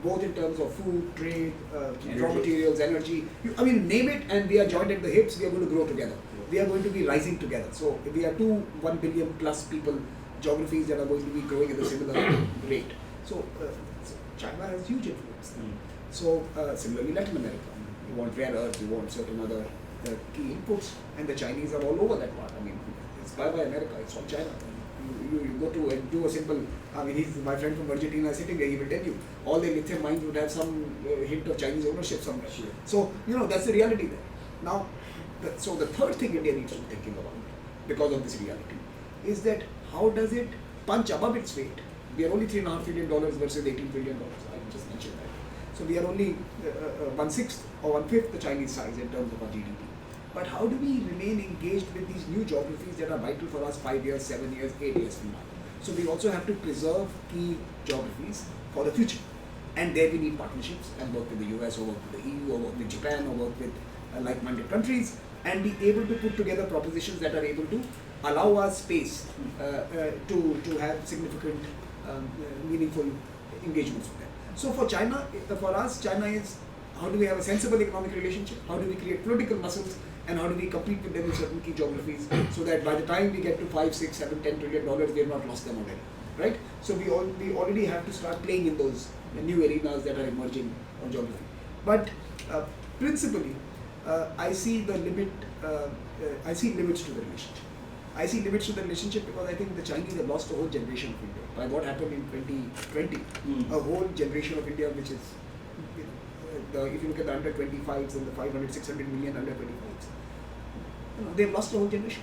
both in terms of food, trade, raw materials, energy. Name it, and we are joined at the hips, we are going to grow together. We are going to be rising together. So we are 1 billion plus people, geographies that are going to be growing at a similar rate. So China has huge influence. So similarly, Latin America. You want rare earth, you want certain other key inputs, and the Chinese are all over that part. It's by America, it's from China. You go to and do a simple, he's my friend from Argentina sitting there, he will tell you, all their lithium mines would have some hint of Chinese ownership somewhere. Sure. So, that's the reality there. Now, so the third thing India needs to be thinking about, because of this reality, is that how does it punch above its weight? We are only $3.5 trillion versus $18 trillion. I just mentioned that. So we are only 1/6 or 1/5 the Chinese size in terms of our GDP. But how do we remain engaged with these new geographies that are vital for us 5 years, 7 years, 8 years from now? So we also have to preserve key geographies for the future. And there we need partnerships and work with the US or work with the EU or work with Japan or work with like-minded countries and be able to put together propositions that are able to allow us space to have significant, meaningful engagements with them. So for China, for us, China is how do we have a sensible economic relationship? How do we create political muscles? And how do we compete with them in certain key geographies so that by the time we get to 5, 6, 7, 10 trillion dollars, we have not lost them already, right? So we already have to start playing in those new arenas that are emerging on geography. But principally, I see the limit. I see limits to the relationship. I see limits to the relationship because I think the Chinese have lost a whole generation of India by what happened in 2020. A whole generation of India, which is if you look at the under 25s and the 500, 600 million under 25s, they've lost a whole generation.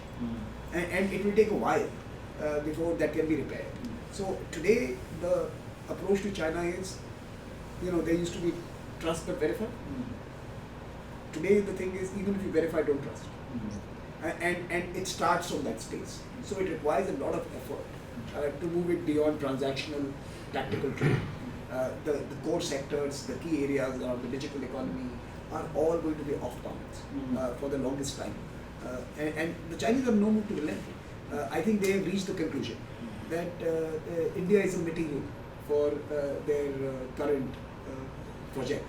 And it will take a while before that can be repaired. So today, the approach to China is, there used to be trust but verify. Today, the thing is, even if you verify, don't trust. And it starts from that space. So it requires a lot of effort to move it beyond transactional, tactical trade. The core sectors, the key areas of the digital economy are all going to be off bounds for the longest time. And the Chinese have no move to relent. I think they have reached the conclusion that India is a material for their current project,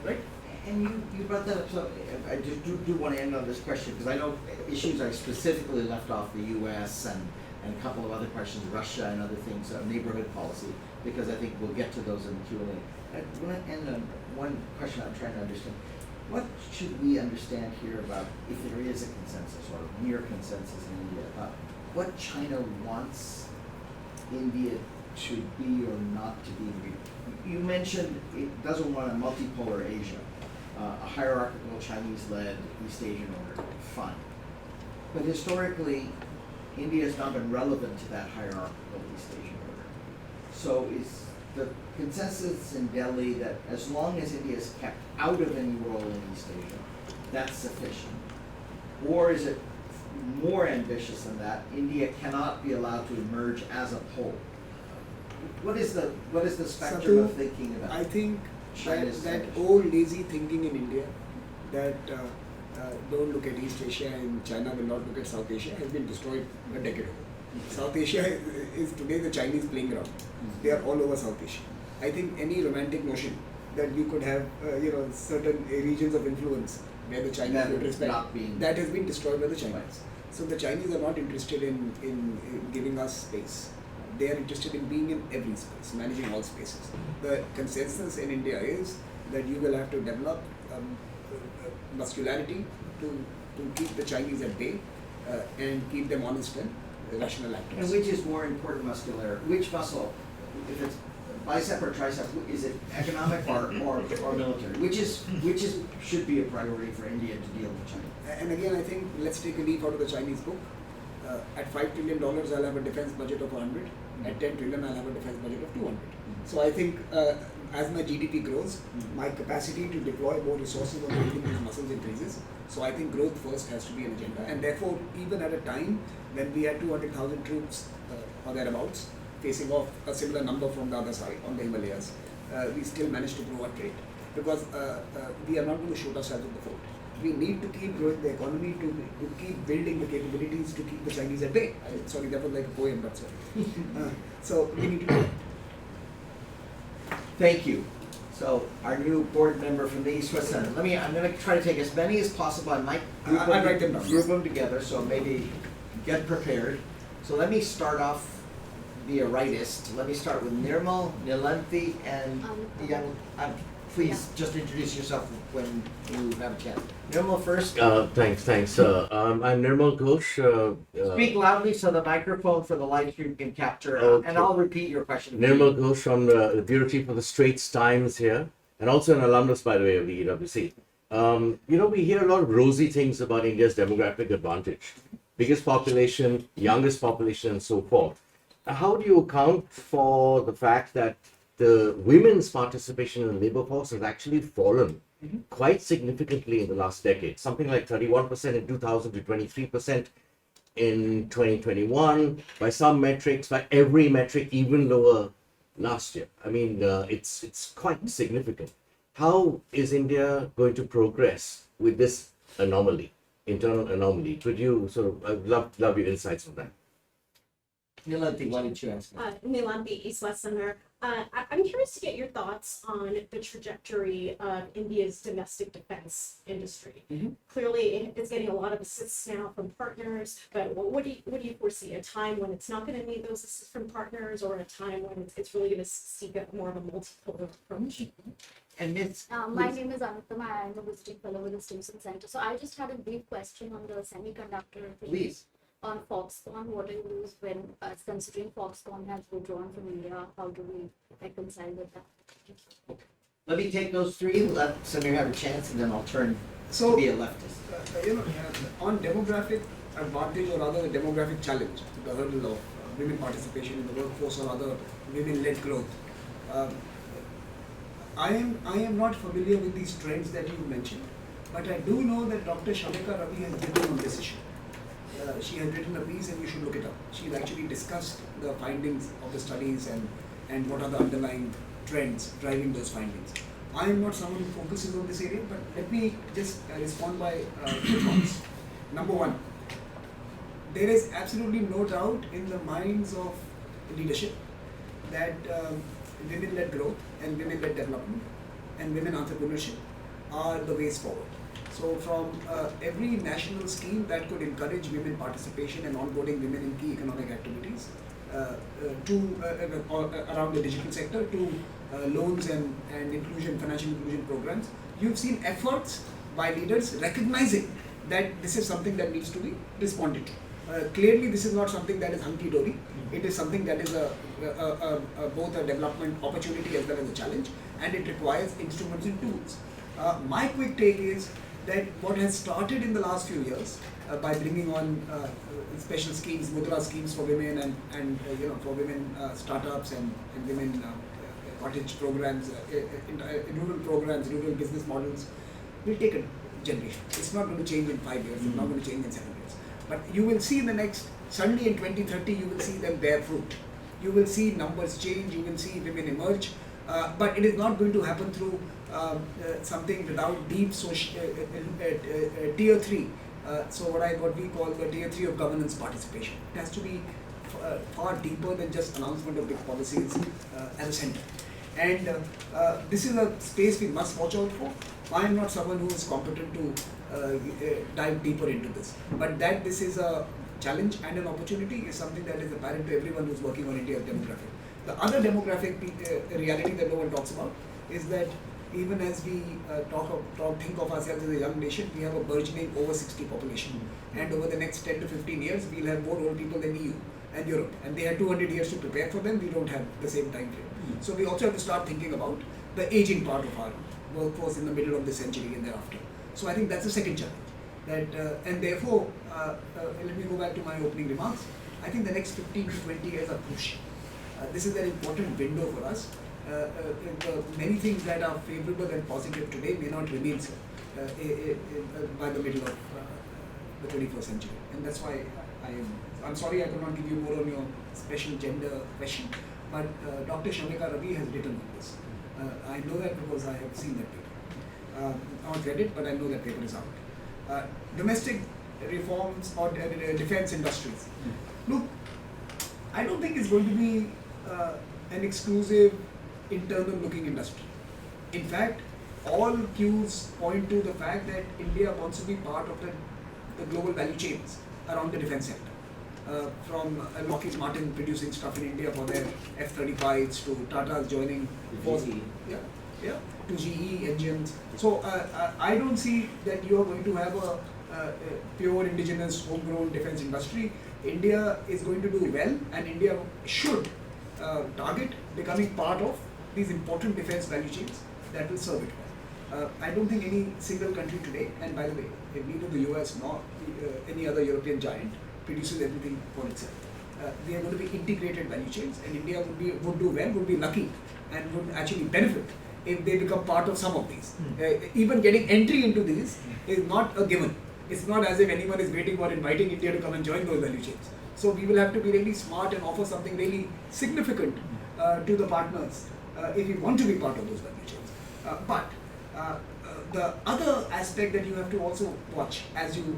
right? And you brought that up, so I do want to end on this question because I know issues I specifically left off the U.S. and a couple of other questions, Russia and other things, neighborhood policy, because I think we'll get to those in the Q&A. I want to end on one question I'm trying to understand. What should we understand here about, if there is a consensus or near consensus in India, about what China wants India to be or not to be? You mentioned it doesn't want a multipolar Asia, a hierarchical Chinese-led East Asian order. Fine. But historically, India has not been relevant to that hierarchical East Asian order. So is the consensus in Delhi that as long as India is kept out of any role in East Asia, that's sufficient? Or is it more ambitious than that? India cannot be allowed to emerge as a pole. What is the spectrum of thinking about? I think China's that old lazy thinking in India that don't look at East Asia and China will not look at South Asia has been destroyed a decade ago. South Asia is today the Chinese playing ground. They are all over South Asia. I think any romantic notion that we could have certain regions of influence where the Chinese would respect, that has been destroyed by the Chinese. Right. So the Chinese are not interested in giving us space. They are interested in being in every space, managing all spaces. The consensus in India is that you will have to develop muscularity to keep the Chinese at bay and keep them honest and rational actors. And which is more important muscularity? Which muscle? If it's bicep or tricep, is it economic or military? Which should be a priority for India to deal with China? And again, I think let's take a leaf out of the Chinese book. At $5 trillion, I'll have a defense budget of 100. At 10 trillion, I'll have a defense budget of 200. So I think as my GDP grows, my capacity to deploy more resources on building these muscles increases. So I think growth first has to be an agenda. And therefore, even at a time when we had 200,000 troops or thereabouts, facing off a similar number from the other side on the Himalayas, we still manage to grow at rate, because we are not going to shoot ourselves in the foot. We need to keep growing the economy, to keep building the capabilities to keep the Chinese at bay. Sorry, that was like a poem, but sorry. So we need to do that. Thank you. So our new board member from the East West Center. I'm going to try to take as many as possible. I might I'll write them down. group them together, so maybe get prepared. So let me start off, be a rightist. Let me start with Nirmal, Nilanthi, and young. Please just introduce yourself when you have a chance. Nirmal first. Thanks. I'm Nirmal Ghosh. Speak loudly so the microphone for the live stream can capture, Okay. and I'll repeat your question. Nirmal Ghosh from the bureau chief of the Straits Times here, and also an alumnus, by the way, of the EWC. We hear a lot of rosy things about India's demographic advantage, biggest population, youngest population, and so forth. How do you account for the fact that the women's participation in the labor force has actually fallen quite significantly in the last decade, something like 31% in 2000 to 23% in 2021, by some metrics, by every metric, even lower last year. I mean, it's quite significant. How is India going to progress with this anomaly, internal anomaly? Could you I'd love your insights on that. Nilanthi, why don't you ask? Nilanthi, East West Center. I'm curious to get your thoughts on the trajectory of India's domestic defense industry. Clearly, it's getting a lot of assists now from partners, but what do you foresee? A time when it's not going to need those assists from partners, or a time when it's really going to seek a more of a multipolar approach? And Ms. My name is Anuttama. I am a visiting fellow with the Stimson Center. So I just had a brief question on the semiconductor thing. Please. On Foxconn, what do you use when considering Foxconn has withdrawn from India? How do we reconcile with that? Let me take those three, let Samir have a chance, and then I'll turn So, to be a leftist. On demographic advantage, or rather the demographic challenge, the hurdle of women participation in the workforce or other women-led growth, I am not familiar with these trends that you mentioned, but I do know that Dr. Shamika Ravi has written on this issue. She has written a piece, and you should look it up. She's actually discussed the findings of the studies and what are the underlying trends driving those findings. I am not someone who focuses on this area, but let me just respond by two thoughts. Number one, there is absolutely no doubt in the minds of leadership that women-led growth and women-led development and women entrepreneurship are the ways forward. So from every national scheme that could encourage women participation and onboarding women in key economic activities, around the digital sector, to loans and inclusion, financial inclusion programs, you've seen efforts by leaders recognizing that this is something that needs to be responded to. Clearly, this is not something that is hunky-dory. It is something that is both a development opportunity as well as a challenge, and it requires instruments and tools. My quick take is that what has started in the last few years by bringing on special schemes, mudra schemes for women and for women startups and women cottage programs, rural programs, rural business models, will take a generation. It's not going to change in 5 years. It's not going to change in 7 years. But you will see in the next, suddenly in 2030, you will see them bear fruit. You will see numbers change. You will see women emerge. But it is not going to happen through something without deep tier 3. So what we call the tier 3 of governance participation. It has to be far deeper than just announcement of big policies as a center. And this is a space we must watch out for. I am not someone who is competent to dive deeper into this. But that this is a challenge and an opportunity is something that is apparent to everyone who is working on India's demographic. The other demographic reality that no one talks about is that even as we think of ourselves as a young nation, we have a burgeoning over 60 population. And over the next 10 to 15 years, we'll have more old people than EU and Europe. And they had 200 years to prepare for them. We don't have the same time frame. So we also have to start thinking about the aging part of our workforce in the middle of the century and thereafter. So I think that's the second challenge. And therefore, let me go back to my opening remarks. I think the next 15 to 20 years are crucial. This is an important window for us. Many things that are favorable and positive today may not remain so by the middle of the 21st century. And that's why I'm sorry I could not give you more on your special gender question, but Dr. Shamika Ravi has written on this. I know that because I have seen that paper. Not read it, but I know that paper is out. Domestic reforms or defense industries. Look, I don't think it's going to be an exclusive internal-looking industry. In fact, all cues point to the fact that India wants to be part of the global value chains around the defense sector. From Lockheed Martin producing stuff in India for their F-35s to Tata's joining for GE. yeah, to GE engines. So I don't see that you are going to have a pure indigenous homegrown defense industry. India is going to do well, and India should target becoming part of these important defense value chains that will serve it well. I don't think any single country today, and by the way, neither the US nor any other European giant produces everything for itself. They are going to be integrated value chains, and India would do well, would be lucky, and would actually benefit if they become part of some of these. Even getting entry into these is not a given. It's not as if anyone is waiting or inviting India to come and join those value chains. So we will have to be really smart and offer something really significant to the partners if we want to be part of those value chains. But the other aspect that you have to also watch as you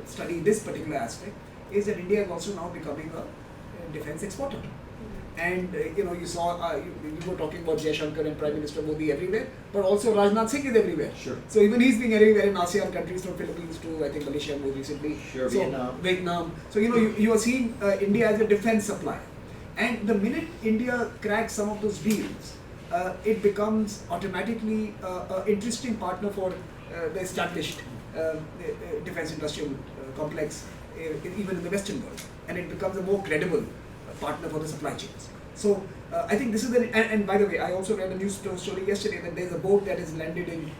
study this particular aspect is that India is also now becoming a defense exporter. And you saw, you were talking about Jaishankar and Prime Minister Modi everywhere, but also Rajnath Singh is everywhere. Sure. So even he's being everywhere in ASEAN countries, from Philippines to I think Malaysia more recently. Sure, So, Vietnam. So you are seeing India as a defense supplier. And the minute India cracks some of those deals, it becomes automatically an interesting partner for the established defense industrial complex, even in the Western world. And it becomes a more credible partner for the supply chains. So I think this is and by the way, I also read a news story yesterday that there's a boat that is landed in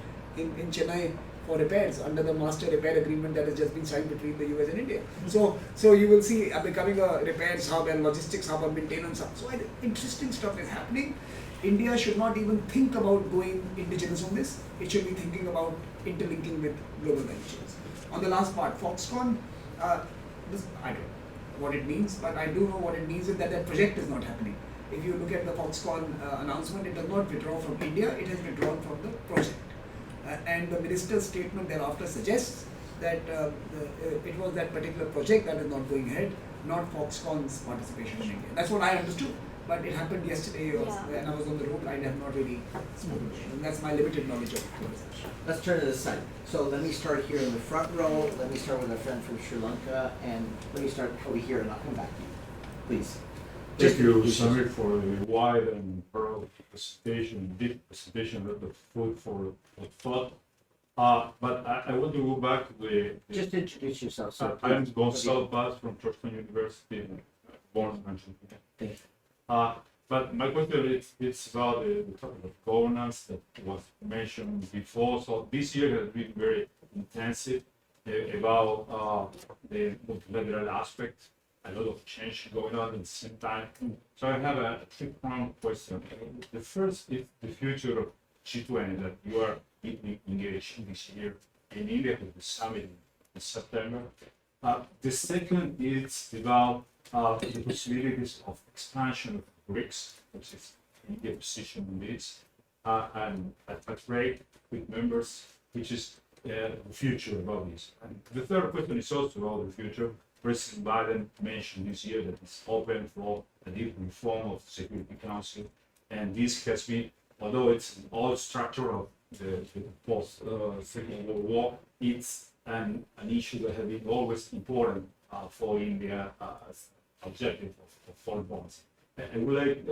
Chennai for repairs under the master repair agreement that has just been signed between the US and India. So you will see becoming a repairs hub and logistics hub and maintenance hub. So interesting stuff is happening. India should not even think about going indigenous on this. It should be thinking about interlinking with global value chains. On the last part, Foxconn, I don't know what it means, but I do know what it means is that project is not happening. If you look at the Foxconn announcement, it does not withdraw from India, it has withdrawn from the project. And the minister's statement thereafter suggests that it was that particular project that is not going ahead, not Foxconn's participation in India. That's what I understood, but it happened yesterday and I was on the road. I have not really spoken to it. And that's my limited knowledge of it. Let's turn to this side. So let me start here in the front row. Let me start with a friend from Sri Lanka, and let me start over here, and I'll come back to you. Please. Thank you, Samir, for the wide and thorough presentation, deep presentation of the food for thought. But I want to go back to the Just introduce yourself. Sir, I'm please. Gonçalo Paz from Georgetown University, born and mentioned. Thank you. But my question is about the topic of governance that was mentioned before. So this year has been very intensive about the multilateral aspect. A lot of change going on at the same time. So I have a three-pronged question. The first is the future of G20 that you are deeply engaged in this year in India with the summit in September. The second is about the possibilities of expansion of BRICS, which is India's position on this, and at rate with members, which is the future about this. And the third question is also about the future. President Biden mentioned this year that it's open for a deep reform of the Security Council, and this has been, although it's an old structure of the post-Second World War, it's an issue that has been always important for India as objective of foreign policy. I would like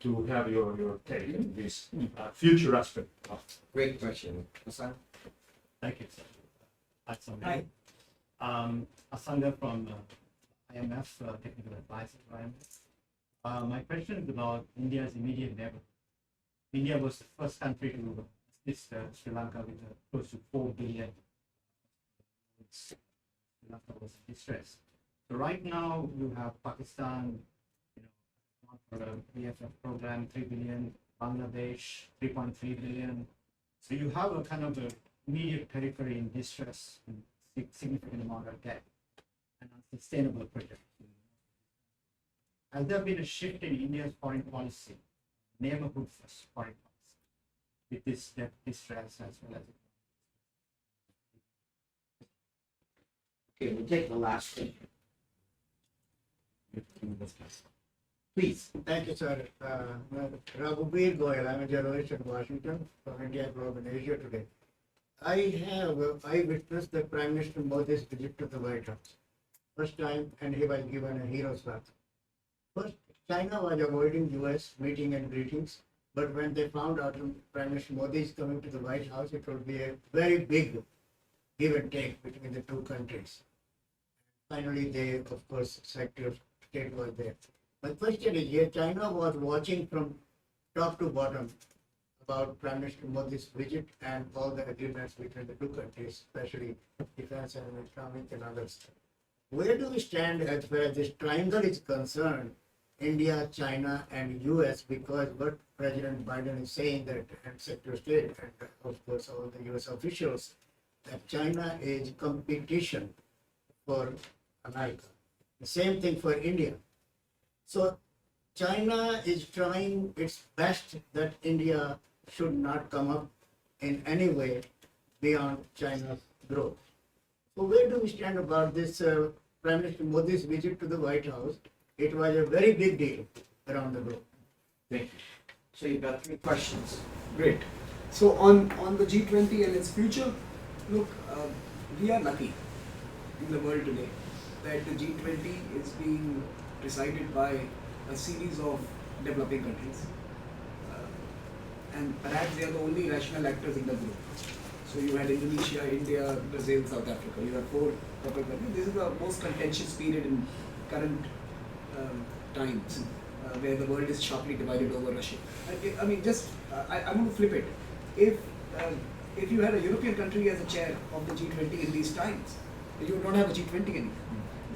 to have your take on this future aspect of. Great question. Hassan? Thank you, sir. Hi. Asanga from IMF, Technical Advisor to IMF. My question is about India's immediate neighbor. India was the first country to assist Sri Lanka with close to 4 billion. Sri Lanka was in distress. So right now you have Pakistan, for a BFF program, 3 billion, Bangladesh, 3.3 billion. So you have a kind of a immediate periphery in distress, and significant amount of debt, and unsustainable projects. Has there been a shift in India's foreign policy, neighborhood first foreign policy? with this distress as well as Okay, we'll take the last question. Please. Thank you, sir. Raghuveer Goyal, I'm a journalist in Washington from India Globe in Asia today. I witnessed the Prime Minister Modi's visit to the White House. First time, and he was given a hero's bath. First, China was avoiding US meeting and greetings, but when they found out Prime Minister Modi is coming to the White House, it would be a very big give and take between the two countries. Finally, they, of course, Secretary of State was there. My question is here, China was watching from top to bottom about Prime Minister Modi's visit and all the agreements between the two countries, especially defense and economic and others. Where do we stand as far as this triangle is concerned, India, China, and US, because what President Biden is saying that, and Secretary of State, and of course all the US officials, that China is competition for America. The same thing for India. So China is trying its best that India should not come up in any way beyond China's growth. So where do we stand about this Prime Minister Modi's visit to the White House? It was a very big deal around the globe. Thank you. So you've got 3 questions. Great. So on the G20 and its future, look, we are lucky in the world today that the G20 is being presided by a series of developing countries. And perhaps they are the only rational actors in the group. So you had Indonesia, India, Brazil, South Africa. You have 4 couple countries. This is the most contentious period in current times, where the world is sharply divided over Russia. I mean, I want to flip it. If you had a European country as a chair of the G20 in these times, you don't have a G20 anymore.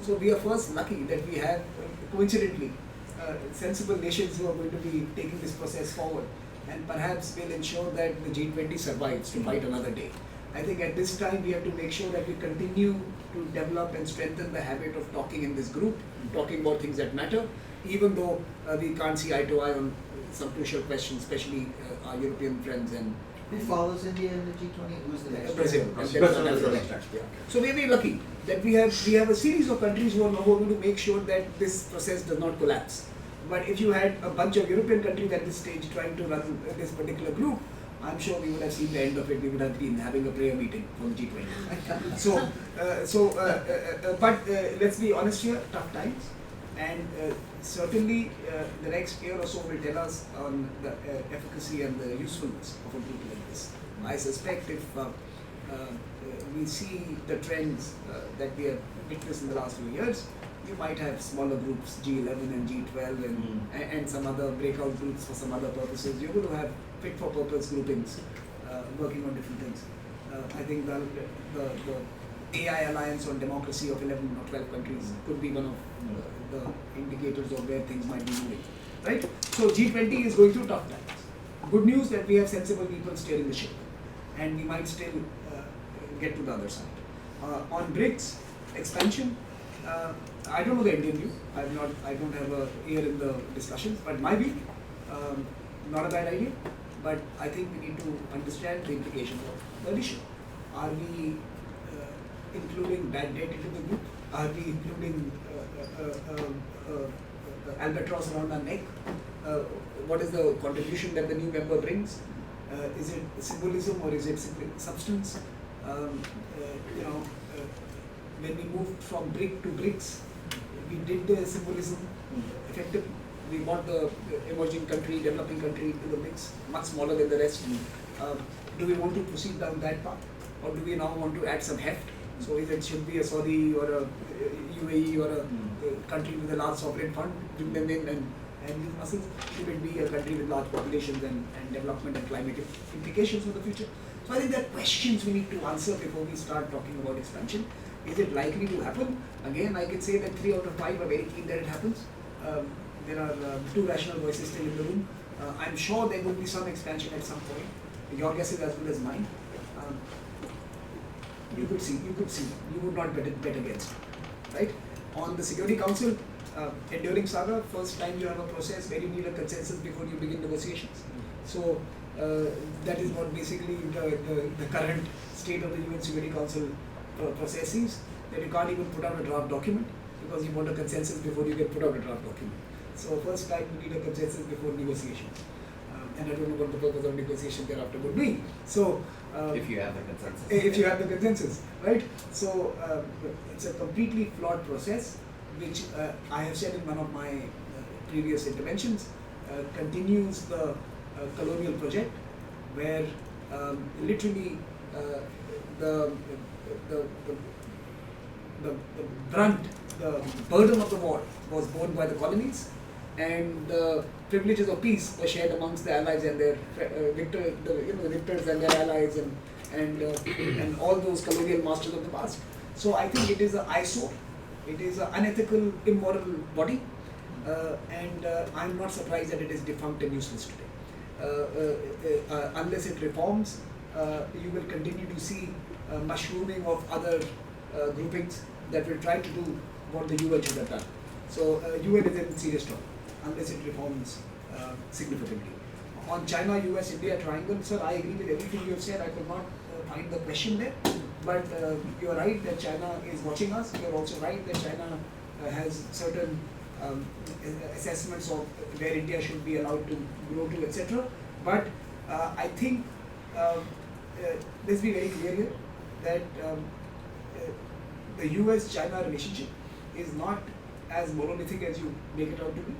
So we are first lucky that we have, coincidentally, sensible nations who are going to be taking this process forward, and perhaps will ensure that the G20 survives to fight another day. I think at this time we have to make sure that we continue to develop and strengthen the habit of talking in this group, talking about things that matter, even though we can't see eye to eye on some crucial questions, especially our European friends. And Who follows India in the G20? Who's the next? Brazil. Brazil is the next. Yeah. So we are very lucky that we have a series of countries who are now going to make sure that this process does not collapse. But if you had a bunch of European countries at this stage trying to run this particular group, I'm sure we would have seen the end of it. We would have been having a prayer meeting for the G20. But let's be honest here, tough times. And certainly the next year or so will tell us on the efficacy and the usefulness of a group like this. I suspect if we see the trends that we have witnessed in the last few years, you might have smaller groups, G11 and G12 and some other breakout groups for some other purposes. You're going to have fit for purpose groupings working on different things. I think the AI alliance on democracy of 11 or 12 countries could be one of the indicators of where things might be moving. Right? So G20 is going through tough times. Good news that we have sensible people steering the ship, and we might still get to the other side. On BRICS expansion, I don't know the Indian view. I don't have a ear in the discussions, but my view, not a bad idea. But I think we need to understand the implications of the addition. Are we including bad debt into the group? Are we including albatross around our neck? What is the contribution that the new member brings? Is it symbolism or is it substance? When we moved from BRIC to BRICS, we did the symbolism effectively. We brought the emerging country, developing country to the mix, much smaller than the rest. Do we want to proceed down that path, or do we now want to add some heft? So if it should be a Saudi or a UAE or a country with a large sovereign fund, bring them in and use muscles? Should it be a country with large populations and development and climate implications for the future? So I think there are questions we need to answer before we start talking about expansion. Is it likely to happen? Again, I can say that 3 out of 5 are very keen that it happens. There are 2 rational voices still in the room. I'm sure there will be some expansion at some point. Your guess is as good as mine. You could see. You would not bet against it, right? On the Security Council, enduring saga, first time you have a process where you need a consensus before you begin negotiations. So That is what basically the current state of the UN Security Council processes, that you can't even put out a draft document because you want a consensus before you can put out a draft document. So first time you need a consensus before negotiations. And I don't know what the purpose of negotiation thereafter would be. So If you have the consensus. if you have the consensus, right? So it's a completely flawed process, which I have said in one of my previous interventions, continues the colonial project, where literally the, the, the brunt, the burden of the war was borne by the colonies, and the privileges of peace were shared amongst the allies and their the victors and their allies and all those colonial masters of the past. So I think it is an eyesore, it is an unethical, immoral body, and I'm not surprised that it is defunct and useless today. Unless it reforms, you will continue to see mushrooming of other groupings that will try to do what the UN should have done. So UN is in serious trouble unless it reforms significantly. On China, US, India triangle, sir, I agree with everything you have said. I could not find the question there, but you are right that China is watching us. You are also right that China has certain assessments of where India should be allowed to grow to, etc. But I think let's be very clear here that the US-China relationship is not as monolithic as you make it out to be.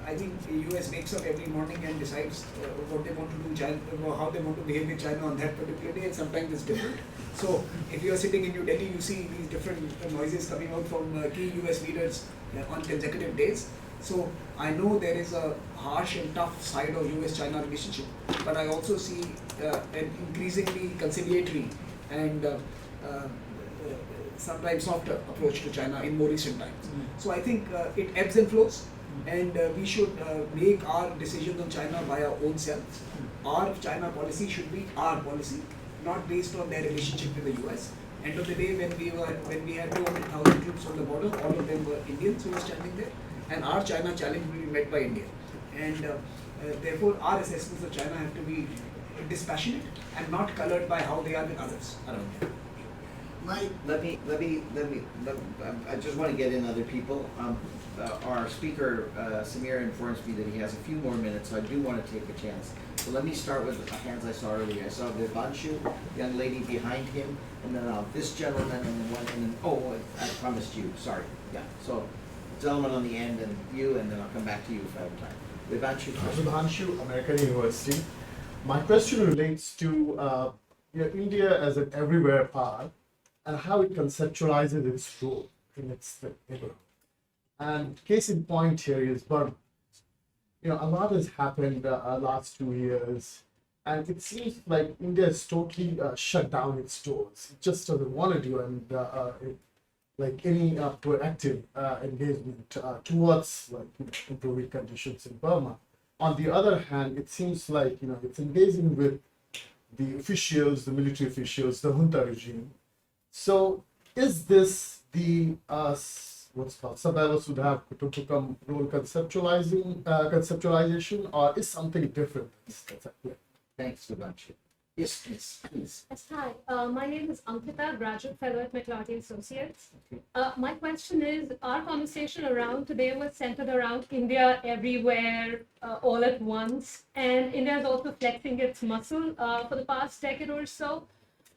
I think the US wakes up every morning and decides what they want to do, China, how they want to behave with China on that particular day, and sometimes it's different. So if you are sitting in New Delhi, you see these different noises coming out from key US leaders on consecutive days. So I know there is a harsh and tough side of US-China relationship, but I also see an increasingly conciliatory and sometimes softer approach to China in more recent times. So I think it ebbs and flows, and we should make our decisions on China by our own selves. Our China policy should be our policy, not based on their relationship with the US. End of the day, when we had 200,000 troops on the border, all of them were Indians who were standing there, and our China challenge will be met by India. And therefore, our assessments of China have to be dispassionate and not colored by how they are with others around them. I just want to get in other people. Our speaker, Samir, informs me that he has a few more minutes, so I do want to take a chance. So let me start with the hands I saw earlier. I saw Vivanshu, young lady behind him, and then this gentleman, and then one, and then, oh, I promised you, sorry. Yeah, so gentleman on the end, and you, and then I'll come back to you if I have time. Vivanshu first. Vivanshu, American University. My question relates to India as an everywhere power and how it conceptualizes its role in its neighborhood. And case in point here is Burma. A lot has happened last 2 years, and it seems like India has totally shut down its doors. It just doesn't want to do like any proactive engagement towards improving conditions in Burma. On the other hand, it seems like it's engaging with the officials, the military officials, the junta regime. So, is this the what's called Sabella Sudhab Kutumbakam role conceptualization, or is something different? Thanks, Vivanshu. Yes, please. Yes, hi. My name is Ankita, graduate fellow at McLarty Associates. My question is, our conversation around today was centered around India everywhere, all at once, and India is also flexing its muscle for the past decade or so.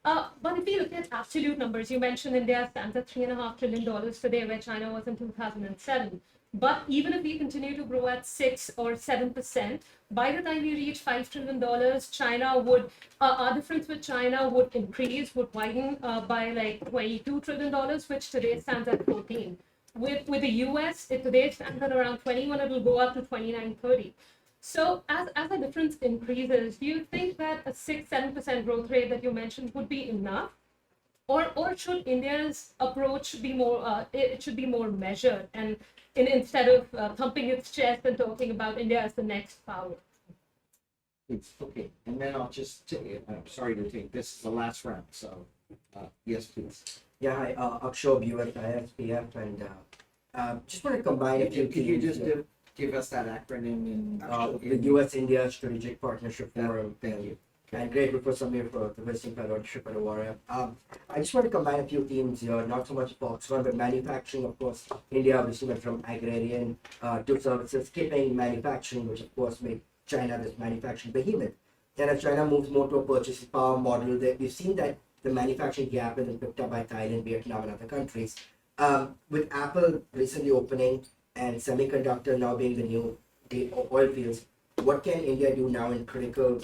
But if we look at absolute numbers, you mentioned India stands at $3.5 trillion today, where China was in 2007. But even if we continue to grow at 6 or 7%, by the time we reach $5 trillion, China would, our difference with China would increase, would widen by like $22 trillion, which today stands at 14. With the US, it today stands at around 21, it will go up to 29, 30. So as the difference increases, do you think that a 6-7% growth rate that you mentioned would be enough? Or should India's approach be more, it should be more measured, and instead of thumping its chest and talking about India as the next power? Okay, and then I'll just, I'm sorry to take, this is the last round, so yes, please. Yeah, hi, Akshob, you at ISPF, and just want to combine a few Could you things just here. give us that acronym in? The U.S.-India Strategic Partnership Yeah, Forum. thank you. And grateful for Samir for the visiting fellowship at Awarra. I just want to combine a few themes here, not so much Foxconn, but manufacturing, of course. India obviously went from agrarian to services, skipping manufacturing, which of course made China this manufacturing behemoth. And as China moves more to a purchasing power model, we've seen that the manufacturing gap has been picked up by Thailand, Vietnam, and other countries. With Apple recently opening and semiconductor now being the new oil fields, what can India do now in critical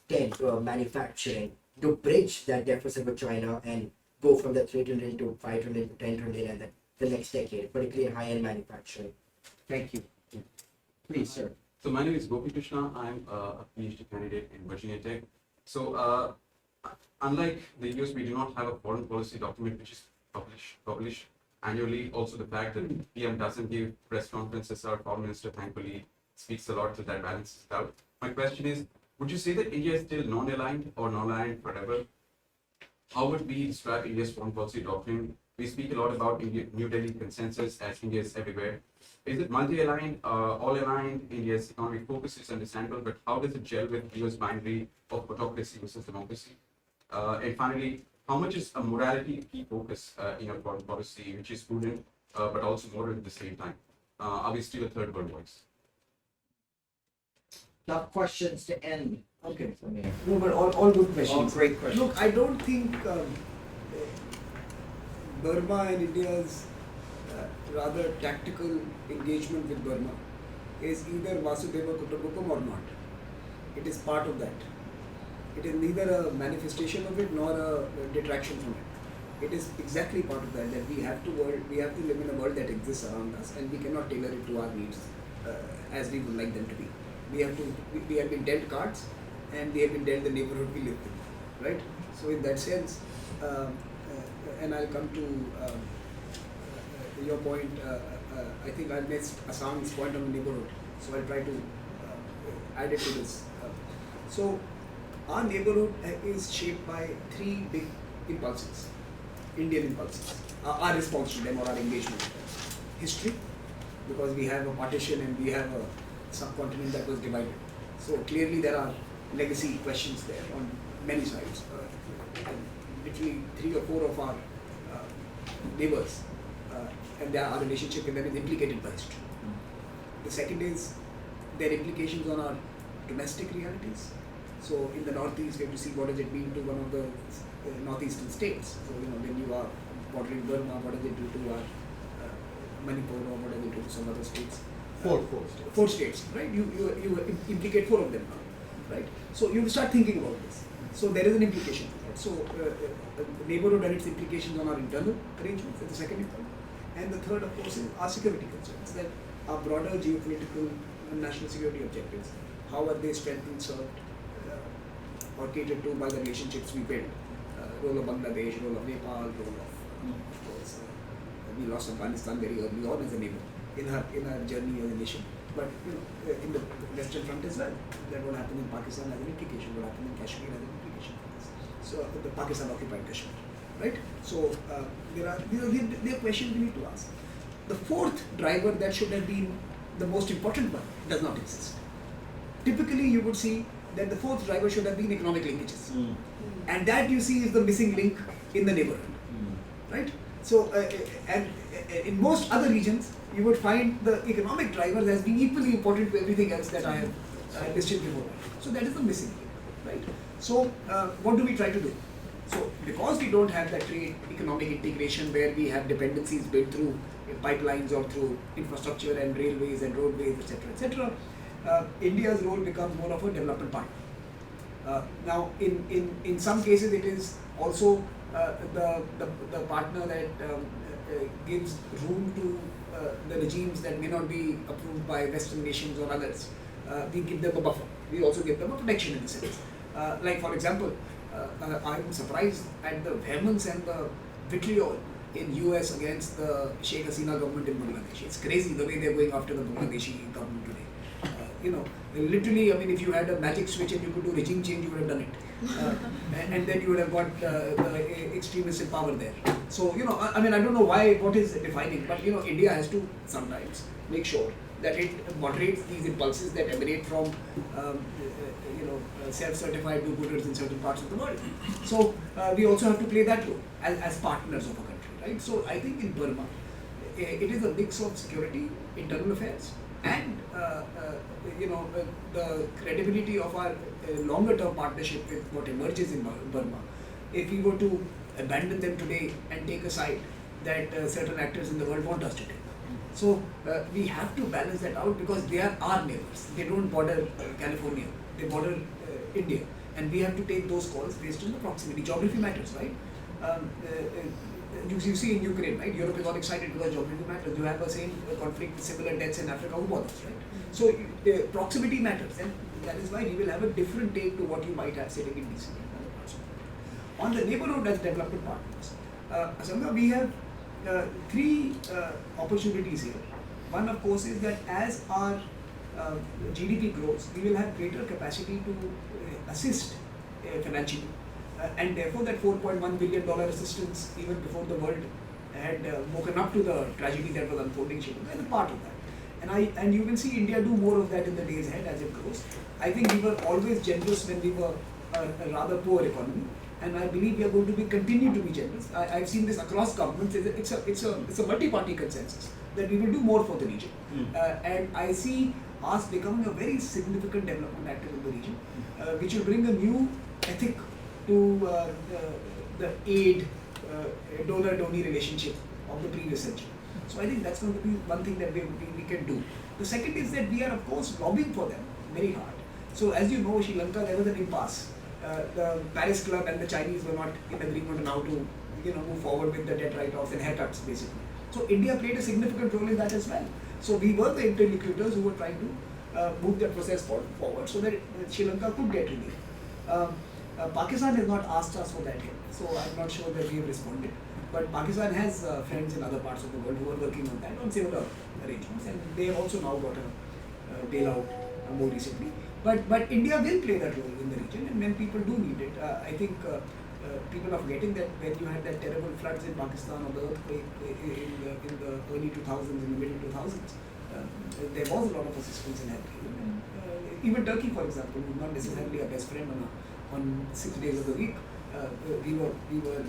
tech manufacturing to bridge that deficit with China and go from the 3 trillion to 5 trillion to 10 trillion and the next decade, particularly in high-end manufacturing? Thank you. Please, sir. So my name is Gopi Krishna. I'm a PhD candidate in Virginia Tech. So unlike the US, we do not have a foreign policy document which is published annually. Also, the fact that PM doesn't give press conferences, our foreign minister thankfully speaks a lot to that balances it out. My question is, would you say that India is still non-aligned or non-aligned forever? How would we describe India's foreign policy doctrine? We speak a lot about New Delhi consensus as India is everywhere. Is it multi-aligned, all aligned? India's economic focus is understandable, but how does it gel with US binary of autocracy versus democracy? And finally, how much is a morality key focus in your foreign policy, which is prudent but also moral at the same time? Are we still a third world voice? Tough questions to end. Okay. Samir. No, but all good All questions. great questions. Look, I don't think Burma and India's rather tactical engagement with Burma is either Vasudeva Kutumbakam or not. It is part of that. It is neither a manifestation of it nor a detraction from it. It is exactly part of that, that we have to live in a world that exists around us and we cannot tailor it to our needs as we would like them to be. We have been dealt cards and we have been dealt the neighborhood we live in, right? So in that sense, and I'll come to your point, I think I missed Assam's point on the neighborhood, so I'll try to add it to this. So our neighborhood is shaped by three big impulses, Indian impulses, our response to them or our engagement with them. History, because we have a partition and we have a subcontinent that was divided. So clearly there are legacy questions there on many sides. Literally 3 or 4 of our neighbors and our relationship with them is implicated by history. The second is their implications on our domestic realities. So in the Northeast, we have to see what does it mean to one of the northeastern states. So when you are bordering Burma, what does it do to our Manipur, or what does it do to some other states? Four states, right? You implicate 4 of them now, right? So you start thinking about this. So there is an implication to that. So neighborhood and its implications on our internal arrangements is the second important. And the third, of course, is our security concerns, that our broader geopolitical and national security objectives, how are they strengthened, served, or catered to by the relationships we build. Role of Bangladesh, role of Nepal, role of course, we lost Afghanistan very early on as a neighbor in our journey as a nation. But in the Western Front as well, that what happened in Pakistan has an implication, what happened in Kashmir has an implication for this. So the Pakistan occupied Kashmir, right? So there are questions we need to ask. The fourth driver that should have been the most important one does not exist. Typically, you would see that the fourth driver should have been economic linkages, and that you see is the missing link in the neighborhood, right? So and in most other regions, you would find the economic drivers as being equally important to everything else that I have listed before. So that is the missing link, right? So what do we try to do? So because we don't have that trade economic integration where we have dependencies built through pipelines or through infrastructure and railways and roadways, etc., India's role becomes more of a development partner. Now, in some cases, it is also the partner that gives room to the regimes that may not be approved by Western nations or others. We give them a buffer. We also give them a protection in a sense. Like for example, I'm surprised at the vehemence and the vitriol in US against the Sheikh Hasina government in Bangladesh. It's crazy the way they're going after the Bangladeshi government today. Literally, I mean, if you had a magic switch and you could do regime change, you would have done it. And then you would have got the extremists in power there. So, I mean, I don't know what is defining, but, India has to sometimes make sure that it moderates these impulses that emanate from self-certified do-gooders in certain parts of the world. So we also have to play that role as partners of a country, right? So I think in Burma, it is a mix of security, internal affairs, and the credibility of our longer-term partnership with what emerges in Burma. If we were to abandon them today and take a side that certain actors in the world want us to take. So we have to balance that out because they are our neighbors. They don't border California, they border India. And we have to take those calls based on the proximity. Geography matters, right? You see in Ukraine, right? Europe is all excited because geography matters. You have the same conflict, similar deaths in Africa, who bothers, right? So proximity matters, and that is why we will have a different take to what you might have sitting in DC. On the neighborhood as development partners, Asanga, we have three opportunities here. One, of course, is that as our GDP grows, we will have greater capacity to assist financially. And therefore, that $4.1 billion assistance, even before the world had woken up to the tragedy that was unfolding, is a part of that. And you will see India do more of that in the days ahead as it grows. I think we were always generous when we were a rather poor economy. And I believe we are going to continue to be generous. I've seen this across governments. It's a multi-party consensus that we will do more for the region. And I see us becoming a very significant development actor in the region, which will bring a new ethic to the aid donor-donee relationship of the previous century. So I think that's going to be one thing that we can do. The second is that we are, of course, lobbying for them very hard. So as you know, Sri Lanka, there was an impasse. The Paris Club and the Chinese were not in agreement on how to move forward with the debt write-offs and haircuts, basically. So India played a significant role in that as well. So we were the interlocutors who were trying to move that process forward so that Sri Lanka could get relief. Pakistan has not asked us for that help, so I'm not sure that we have responded. But Pakistan has friends in other parts of the world who are working on that, on similar arrangements, and they have also now got a bailout more recently. But India will play that role in the region, and when people do need it, I think people are forgetting that when you had that terrible floods in Pakistan or the earthquake in the early 2000s, in the middle 2000s, there was a lot of assistance in helping. Even Turkey, for example, was not necessarily a best friend on 6 days of the week. We were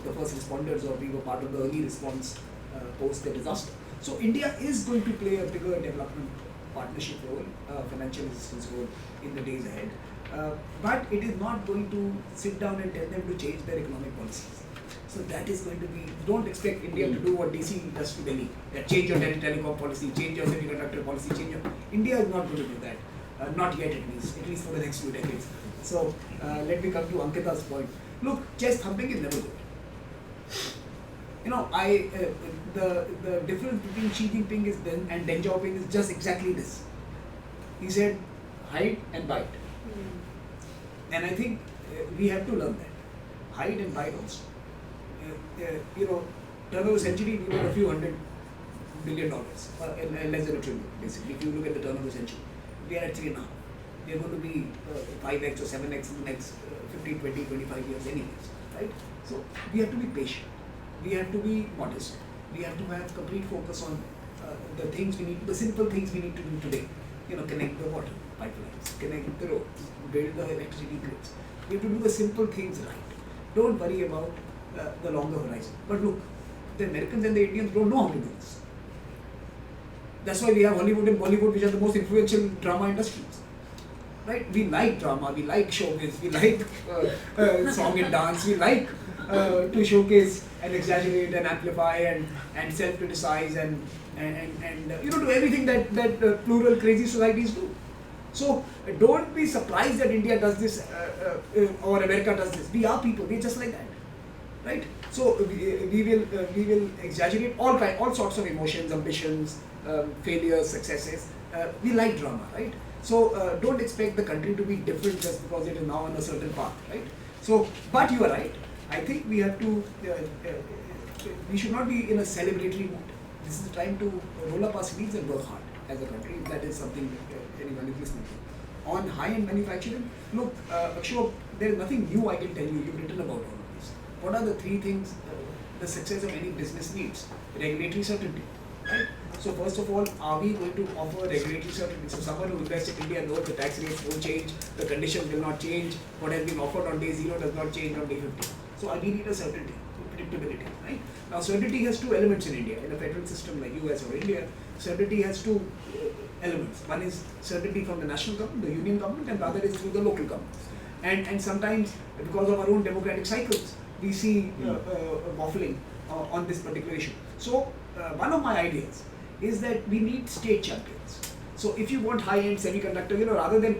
the first responders, or we were part of the early response post the disaster. So India is going to play a bigger development partnership role, financial assistance role in the days ahead. But it is not going to sit down and tell them to change their economic policies. So that is going to be, don't expect India to do what DC does to Delhi, that change your telecom policy, change your semiconductor policy, India is not going to do that, not yet at least for the next few decades. So let me come to Ankita's point. Look, chest thumping is never good. The difference between Xi Jinping and Deng Xiaoping is just exactly this. He said, hide and bite. And I think we have to learn that. Hide and bite also. Turn of the century, we were a few $100 billion, less than $1 trillion, basically, if you look at the turn of the century. We are at 3.5. We are going to be 5x or 7x in the next 15, 20, 25 years anyways, right? So we have to be patient. We have to be modest. We have to have complete focus on the simple things we need to do today. Connect the water pipelines, connect the roads, build the electricity grids. We have to do the simple things right. Don't worry about the longer horizon. But look, the Americans and the Indians don't know how to do this. That's why we have Hollywood and Bollywood, which are the most influential drama industries. Right? We like drama, we like showbiz, we like song and dance, we like to showcase and exaggerate and amplify and self-criticize and do everything that plural crazy societies do. So don't be surprised that India does this or America does this. We are people, we're just like that, right? So we will exaggerate all sorts of emotions, ambitions, failures, successes. We like drama, right? So don't expect the country to be different just because it is now on a certain path, right? So, but you are right. I think we have to, we should not be in a celebratory mood. This is the time to roll up our sleeves and work hard as a country. If that is something anyone is listening to. On high-end manufacturing, look, Ashok, there is nothing new I can tell you. You've written about all of this. What are the three things the success of any business needs? Regulatory certainty. right? So first of all, are we going to offer regulatory certainty? So someone who invests in India knows the tax rates won't change, the conditions will not change, what has been offered on day 0 does not change on day 50. So we need a certainty, predictability, right? Now certainty has two elements in India. In a federal system like US or India, certainty has two elements. One is certainty from the national government, the union government, and the other is through the local governments. And sometimes, because of our own democratic cycles, we see waffling on this particular issue. So one of my ideas is that we need state champions. So if you want high-end semiconductor, rather than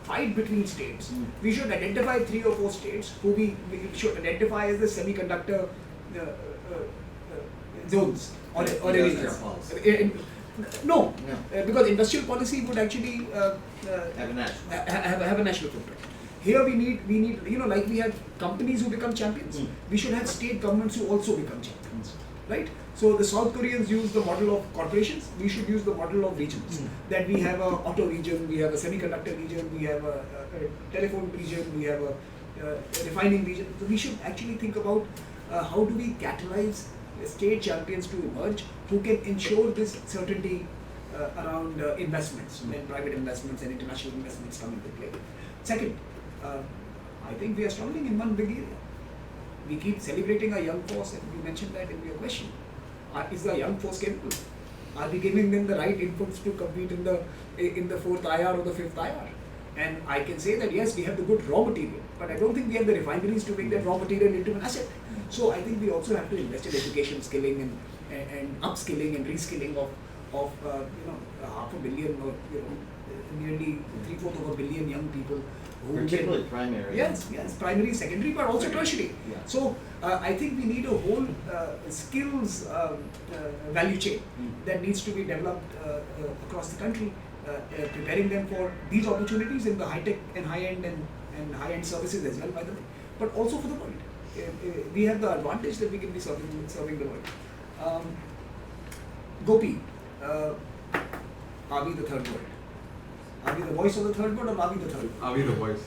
fight between states, we should identify 3 or 4 states who we should identify as the semiconductor zones or areas. No, because industrial policy would actually have a national footprint. Here we need like we have companies who become champions. We should have state governments who also become champions, right? So the South Koreans use the model of corporations. We should use the model of regions. That we have a auto region, we have a semiconductor region, we have a telephone region, we have a refining region. So we should actually think about how do we catalyze state champions to emerge who can ensure this certainty around investments, when private investments and international investments come into play. Second, I think we are struggling in one big area. We keep celebrating our young force, and you mentioned that in your question. Is the young force capable? Are we giving them the right inputs to compete in the 4th IR or the 5th IR? And I can say that yes, we have the good raw material, but I don't think we have the refineries to make that raw material into an asset. So I think we also have to invest in education, skilling, and upskilling and reskilling of 500 million or nearly 3/4 of a billion young people. Particularly primary. Yes, primary, secondary, but also tertiary. Yeah. So I think we need a whole skills value chain that needs to be developed across the country, preparing them for these opportunities in the high-tech and high-end and high-end services as well, by the way, but also for the world. We have the advantage that we can be serving the world. Gopi, are we the third world? Are we the voice of the third world, or are we the third world? Are we the voice?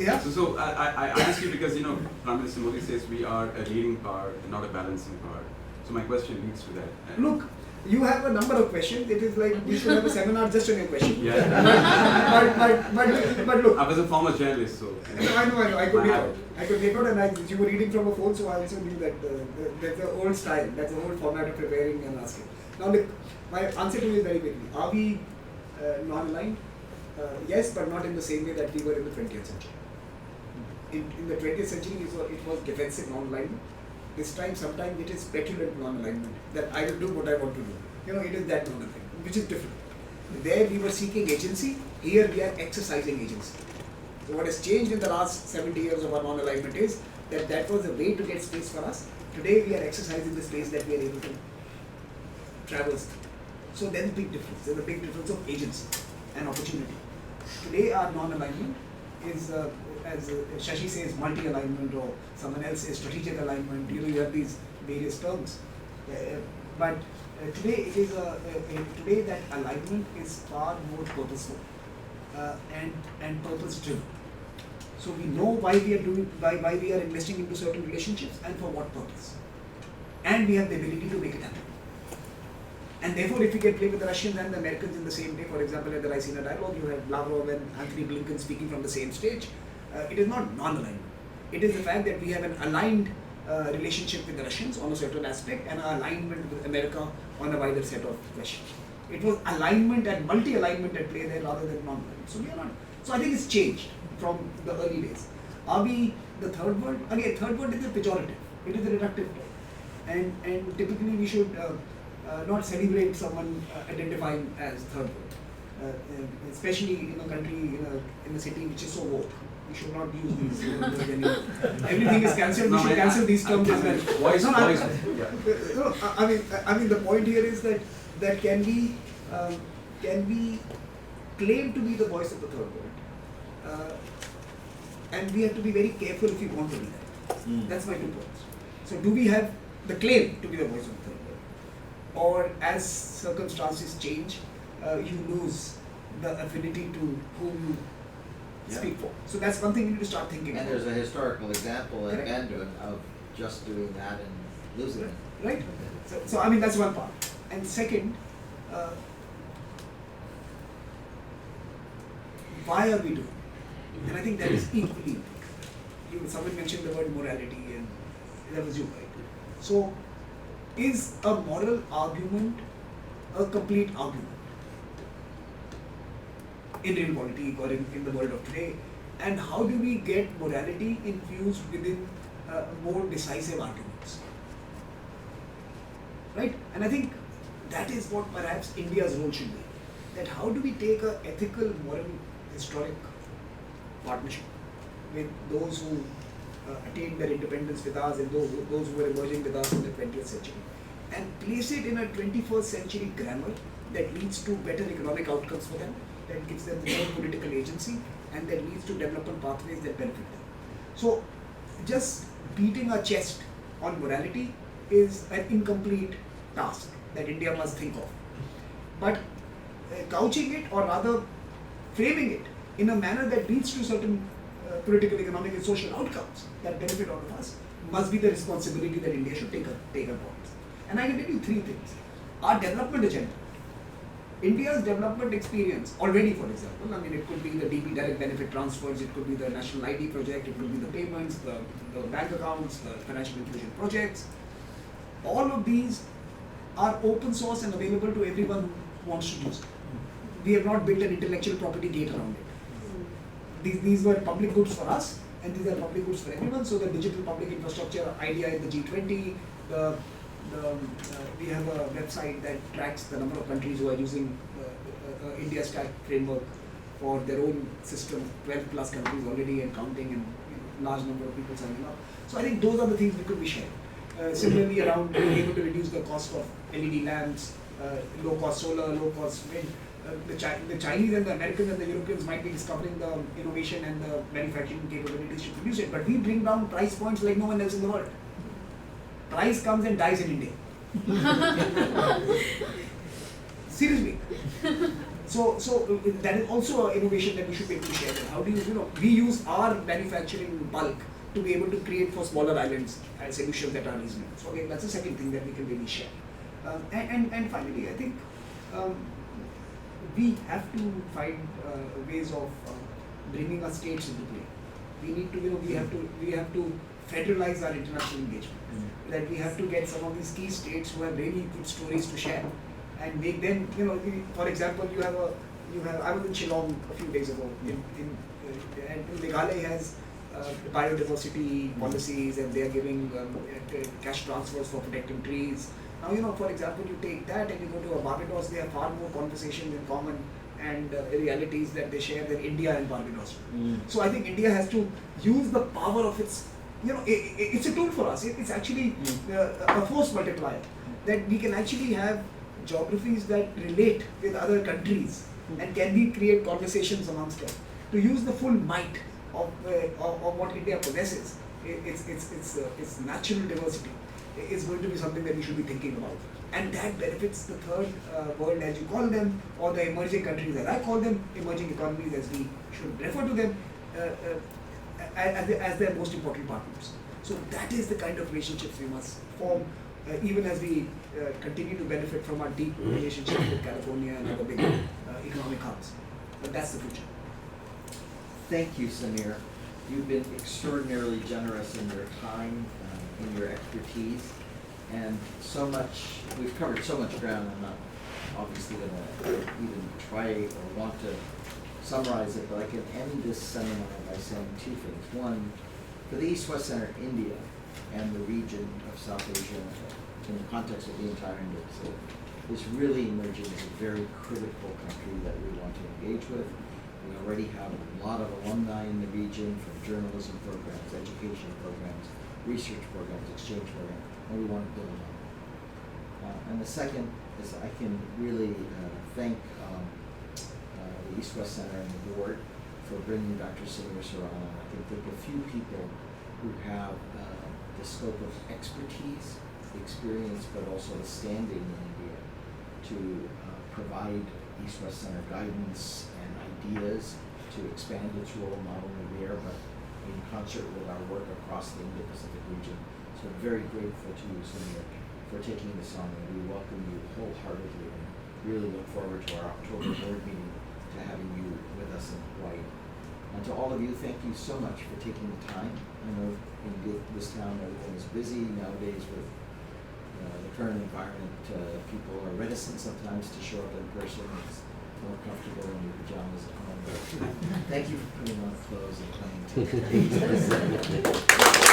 Yeah. So I ask you because Prime Minister Modi says we are a leading power, not a balancing power. So my question leads to that. Look, you have a number of questions. It is like we should have a seminar just on your question. Yeah. but look. I was a former journalist, so. I know. I could make out, and you were reading from a phone, so I also knew that that's the old style. That's the old format of preparing and asking. Now, look, my answer to you is very quickly. Are we non-aligned? Yes, but not in the same way that we were in the 20th century. In the 20th century, it was defensive non-alignment. This time, sometimes it is petulant non-alignment, that I will do what I want to do. It is that non-alignment, which is different. There we were seeking agency, here we are exercising agency. So what has changed in the last 70 years of our non-alignment is that was a way to get space for us. Today we are exercising the space that we are able to traverse. So there's a big difference. There's a big difference of agency and opportunity. Today our non-alignment is, as Shashi says, multi-alignment, or someone else says strategic alignment. You have these various terms. But today it is today that alignment is far more purposeful and purpose-driven. So we know why we are investing into certain relationships and for what purpose, and we have the ability to make it happen. And therefore, if we can play with the Russians and the Americans in the same day, for example, at the Ricina dialogue, you have Lavrov and Anthony Blinken speaking from the same stage. It is not non-alignment. It is the fact that we have an aligned relationship with the Russians on a certain aspect and an alignment with America on a wider set of questions. It was alignment and multi-alignment at play there rather than non-alignment. So we are not. So I think it's changed from the early days. Are we the third world? Again, third world is a pejorative. It is a reductive term. And typically we should not celebrate someone identifying as third world, especially in a country, in a city which is so woke. We should not use these words anymore. Everything is cancelled. We should cancel these terms as well. I mean, the point here is that can we claim to be the voice of the third world, and we have to be very careful if we want to be that. That's my 2 points. So, do we have the claim to be the voice of the third world? Or as circumstances change, you lose the affinity to whom you speak for. So that's one thing you need to start thinking And about. there's a historical example at Bandung of just doing that and losing it. Right? So I mean, that's one part. And second, why are we doing it? And I think that is equally important. Someone mentioned the word morality, and that was you, right? So, is a moral argument a complete argument in real politics or in the world of today? And how do we get morality infused within more decisive arguments? Right? And I think that is what perhaps India's role should be. That how do we take an ethical, moral, historic partnership with those who attained their independence with us and those who were emerging with us in the 20th century, and place it in a 21st century grammar that leads to better economic outcomes for them, that gives them more political agency, and that leads to development pathways that benefit them. So, just beating our chest on morality is an incomplete task that India must think of. But couching it, or rather framing it in a manner that leads to certain political, economic, and social outcomes that benefit all of us, must be the responsibility that India should take upon itself. And I can tell you three things. Our development agenda, India's development experience already, for example, I mean, it could be the DB, direct benefit transfers, it could be the national ID project, it could be the payments, the bank accounts, the financial inclusion projects. All of these are open source and available to everyone who wants to use it. We have not built an intellectual property gate around it. These were public goods for us, and these are public goods for everyone. So the digital public infrastructure idea in the G20, we have a website that tracks the number of countries who are using India Stack framework for their own system, 12 plus countries already and counting, and large number of people signing up. So I think those are the things we could be sharing. Similarly, around being able to reduce the cost of LED lamps, low cost solar, low cost wind. The Chinese and the Americans and the Europeans might be discovering the innovation and the manufacturing capabilities to produce it, but we bring down price points like no one else in the world. Price comes and dies in India. Seriously. So that is also an innovation that we should be able to share. How do we use our manufacturing bulk to be able to create for smaller islands solutions that are reasonable. So again, that's the second thing that we can really share. And finally, I think we have to find ways of bringing our states into play. We need to, we have to federalize our international engagement. That we have to get some of these key states who have really good stories to share, and make them, for example, I was in Shillong a few days ago, and Meghalaya has biodiversity policies, and they are giving cash transfers for protecting trees. Now, for example, you take that and you go to Barbados, they have far more conversations in common and realities that they share than India and Barbados. So I think India has to use the power of its, it's a tool for us. It's actually a force multiplier, that we can actually have geographies that relate with other countries, and can we create conversations amongst them to use the full might of what India possesses. Its natural diversity is going to be something that we should be thinking about, and that benefits the third world, as you call them, or the emerging countries as I call them, emerging economies as we should refer to them, as their most important partners. So that is the kind of relationships we must form, even as we continue to benefit from our deep relationship with California and other big economic hubs. But that's the future. Thank you, Samir. You've been extraordinarily generous in your time, in your expertise, and so much, we've covered so much ground. I'm not obviously going to even try or want to summarize it, but I can end this seminar by saying two things. One, for the East-West Center, India and the region of South Asia, in the context of the entire Indo-Pacific, is really emerging as a very critical country that we want to engage with. We already have a lot of alumni in the region from journalism programs, education programs, research programs, exchange programs, and we want to build on. And the second is I can really thank the East-West Center and the board for bringing Dr. Samir Saran on. I think there are a few people who have the scope of expertise, the experience, but also the standing in India to provide East-West Center guidance and ideas to expand its role not only there, but in concert with our work across the Indo-Pacific region. So I'm very grateful to you, Samir, for taking this on, and we welcome you wholeheartedly and really look forward to our October board meeting to having you with us in Hawaii. And to all of you, thank you so much for taking the time. I know in this town everything is busy nowadays with the current environment. People are reticent sometimes to show up in person. It's more comfortable in your pajamas at home. But thank you for putting on clothes and coming to